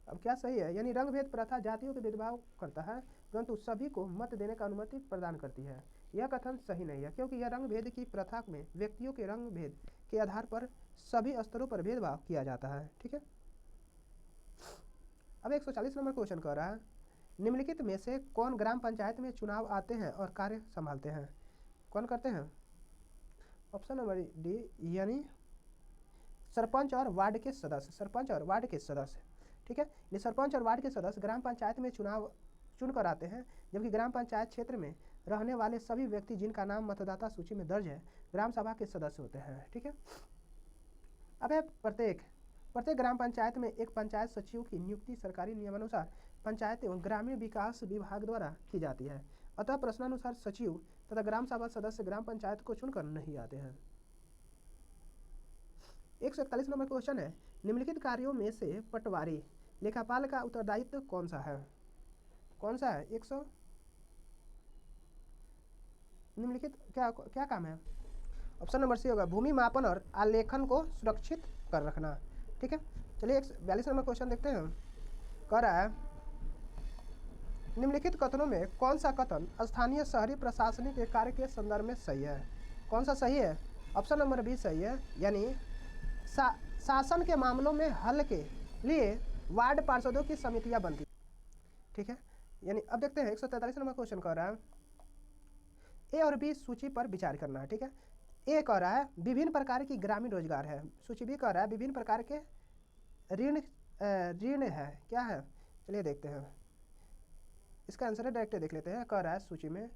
अब क्या सही है? यानी रंग भेद प्रथा जातियों के भेदभाव करता है परंतु सभी को मत देने का अनुमति प्रदान करती है। यह कथन सही नहीं है क्योंकि यह रंग भेद की प्रथा में व्यक्तियों के रंग भेद के आधार पर सभी स्तरों पर भेदभाव किया जाता है। ठीक है, अब 140 नंबर क्वेश्चन कह रहा है, निम्नलिखित में से कौन ग्राम पंचायत में चुनाव आते हैं और कार्य संभालते हैं? कौन करते हैं? ऑप्शन नंबर डी, यानी सरपंच और वार्ड के सदस्य। सरपंच और वार्ड के सदस्य, ठीक है। ये सरपंच और वार्ड के सदस्य ग्राम पंचायत में चुनाव चुन कर आते हैं, जबकि ग्राम पंचायत क्षेत्र में रहने वाले सभी व्यक्ति जिनका नाम मतदाता सूची में दर्ज है ग्राम सभा के सदस्य होते हैं, ठीक है। अब है प्रत्येक ग्राम पंचायत में एक पंचायत सचिव की नियुक्ति सरकारी नियमानुसार पंचायत एवं ग्रामीण विकास विभाग द्वारा की जाती है। अतः प्रश्नानुसार सचिव तथा ग्राम सभा सदस्य ग्राम पंचायत को चुनकर नहीं आते हैं। 141 नंबर क्वेश्चन है, निम्नलिखित कार्यों में से पटवारी लेखापाल का उत्तरदायित्व कौन सा है? कौन सा है? निम्नलिखित क्या क्या काम है? ऑप्शन नंबर सी होगा, भूमि मापन और आलेखन को सुरक्षित कर रखना, ठीक है। चलिए 142 नंबर क्वेश्चन देखते हैं। कह रहा है, निम्नलिखित कथनों में कौन सा कथन स्थानीय शहरी प्रशासनिक के कार्य के संदर्भ में सही है? कौन सा सही है? ऑप्शन नंबर बी सही है, यानी शासन के मामलों में हल के लिए वार्ड पार्षदों की समितियां बनती, ठीक है। यानी अब देखते हैं 143 नंबर क्वेश्चन कह रहा है, ए और बी सूची पर विचार करना है, ठीक है। ए कह रहा है विभिन्न प्रकार की ग्रामीण रोजगार है, सूची बी कह रहा है विभिन्न प्रकार के ऋण है, क्या है? चलिए देखते हैं, इसका आंसर है डायरेक्ट देख लेते हैं। कह रहा है सूची में,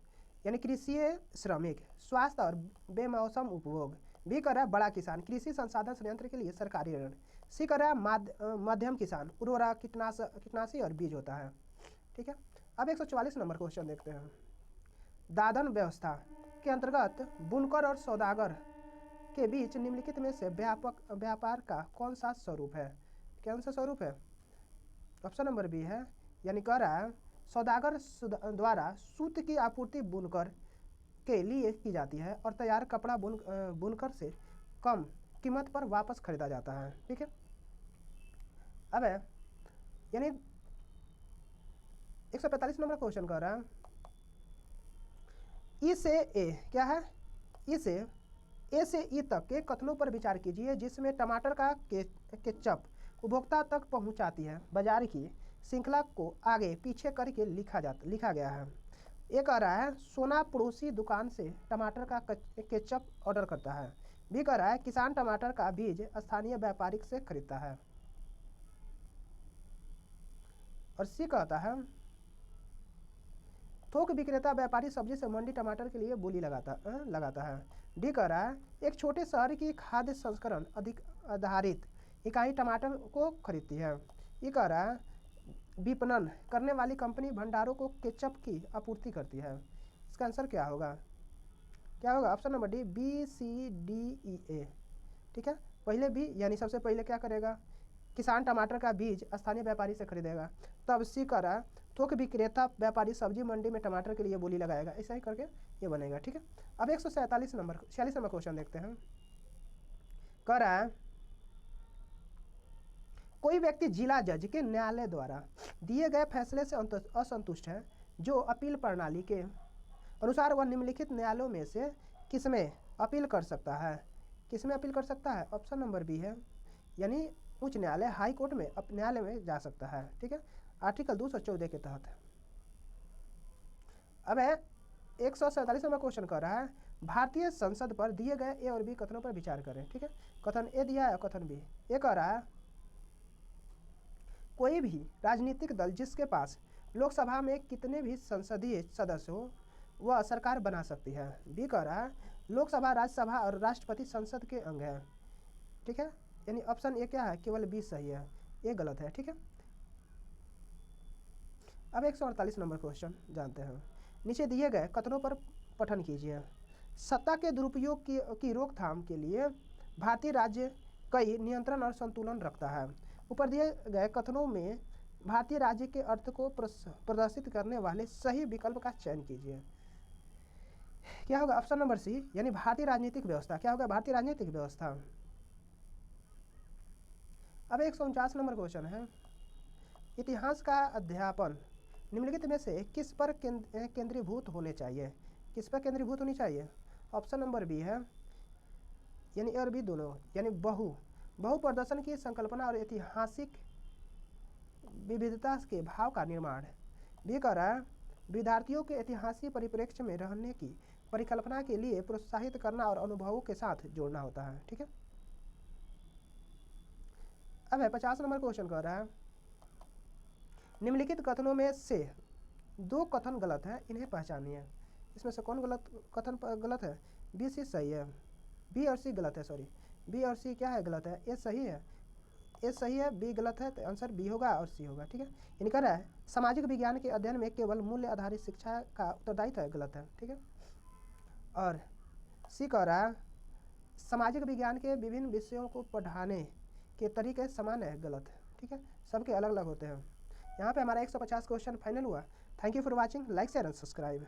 यानी कृषि श्रमिक, स्वास्थ्य और बेमौसम उपभोग। बी कह रहा है बड़ा किसान, कृषि संसाधन संयंत्र के लिए सरकारी ऋण। सी कह रहा है मध्यम किसान, उर्वरक कीटनाशी और बीज होता है, ठीक है। अब 144 नंबर क्वेश्चन देखते हैं। दादन व्यवस्था के अंतर्गत बुनकर और सौदागर के बीच निम्नलिखित में से व्यापार का कौन सा स्वरूप है? कौन सा स्वरूप है? ऑप्शन नंबर बी है, यानी कह रहा है सौदागर द्वारा सूत की आपूर्ति बुनकर के लिए की जाती है और तैयार कपड़ा बुनकर से कम कीमत पर वापस खरीदा जाता है, ठीक है। अब है यानी 145 नंबर क्वेश्चन कह रहा है, ई से ए, क्या है? ई से ए से ई तक के कथनों पर विचार कीजिए जिसमें टमाटर का केचप उपभोक्ता तक पहुंचाती है बाजार की श्रृंखला को आगे पीछे करके लिखा गया है। ये कह रहा है सोना पड़ोसी दुकान से टमाटर का केचप ऑर्डर करता है। बी कह रहा है किसान टमाटर का बीज स्थानीय व्यापारी से खरीदता है। और सी कहता है थोक विक्रेता व्यापारी सब्जी से मंडी टमाटर के लिए बोली लगाता है। डी कह रहा है एक छोटे शहर की खाद्य संस्करण अधिक आधारित इकाई टमाटर को खरीदती है। ये कह रहा है विपणन करने वाली कंपनी भंडारों को केचप की आपूर्ति करती है। इसका आंसर क्या होगा? क्या होगा? Option number D, B C D E A, ठीक है। पहले बी, यानी सबसे पहले क्या करेगा? किसान टमाटर का बीज स्थानीय व्यापारी से खरीदेगा। तब सी कह रहा है थोक विक्रेता व्यापारी सब्जी मंडी में टमाटर के लिए बोली लगाएगा। ऐसा ही करके ये बनेगा, ठीक है। अब 146 नंबर क्वेश्चन देखते हैं। कह रहा है कोई व्यक्ति जिला जज के न्यायालय द्वारा दिए गए फैसले से असंतुष्ट है जो अपील प्रणाली के अनुसार वह निम्नलिखित न्यायालयों में से किसमें अपील कर सकता है? किसमें अपील कर सकता है? ऑप्शन नंबर बी है, यानी उच्च न्यायालय, हाई कोर्ट में न्यायालय में जा सकता है, ठीक है, आर्टिकल 214 के तहत। अब है 147 नंबर क्वेश्चन कर रहा है भारतीय संसद पर दिए गए ए और बी कथनों पर विचार करें, ठीक है। कथन ए दिया है, कथन बी। ए कह रहा है कोई भी राजनीतिक दल जिसके पास लोकसभा में कितने भी संसदीय सदस्य हो वह सरकार बना सकती है। बी कह रहा है लोकसभा, राज्यसभा और राष्ट्रपति संसद के अंग है, ठीक है। यानी ऑप्शन ए क्या है? केवल बी सही है, ये गलत है, ठीक है। अब 148 नंबर क्वेश्चन जानते हैं। नीचे दिए गए कथनों पर पठन कीजिए। सत्ता के दुरुपयोग की रोकथाम के लिए भारतीय राज्य कई नियंत्रण और संतुलन रखता है। ऊपर दिए गए कथनों में भारतीय राज्य के अर्थ को प्रदर्शित करने वाले सही विकल्प का चयन कीजिए। क्या होगा? ऑप्शन नंबर सी, यानी भारतीय राजनीतिक व्यवस्था। क्या होगा? भारतीय राजनीतिक व्यवस्था। अब 149 नंबर क्वेश्चन है इतिहास का अध्यापन निम्नलिखित में से किस पर केंद्रीभूत होने चाहिए? किस पर केंद्रीभूत होनी चाहिए? ऑप्शन नंबर बी है, यानी ए और बी दोनों, यानी बहु प्रदर्शन की संकल्पना और ऐतिहासिक विविधता के भाव का निर्माण। बी कह रहा है विद्यार्थियों के ऐतिहासिक परिप्रेक्ष्य में रहने की परिकल्पना के लिए प्रोत्साहित करना और अनुभवों के साथ जोड़ना होता है। ठीक है, अब है 50 नंबर क्वेश्चन कह रहा है निम्नलिखित कथनों में से 2 कथन गलत है, इन्हें पहचानिए। इसमें से कौन कथन गलत है? बी सी सही है, बी और सी गलत है। सॉरी, बी और सी क्या है? गलत है। ए सही है, ए सही है, बी गलत है, तो आंसर बी होगा और सी होगा। ठीक है, यानी कह रहा है सामाजिक विज्ञान के अध्ययन में केवल मूल्य आधारित शिक्षा का उत्तरदायित्व है, गलत है। ठीक है, और सी कह रहा है सामाजिक विज्ञान के विभिन्न विषयों को पढ़ाने के तरीके समान है, गलत है। ठीक है, सबके अलग अलग होते हैं। यहाँ पे हमारा 150 क्वेश्चन फाइनल हुआ। Thank you for watching, like share and subscribe.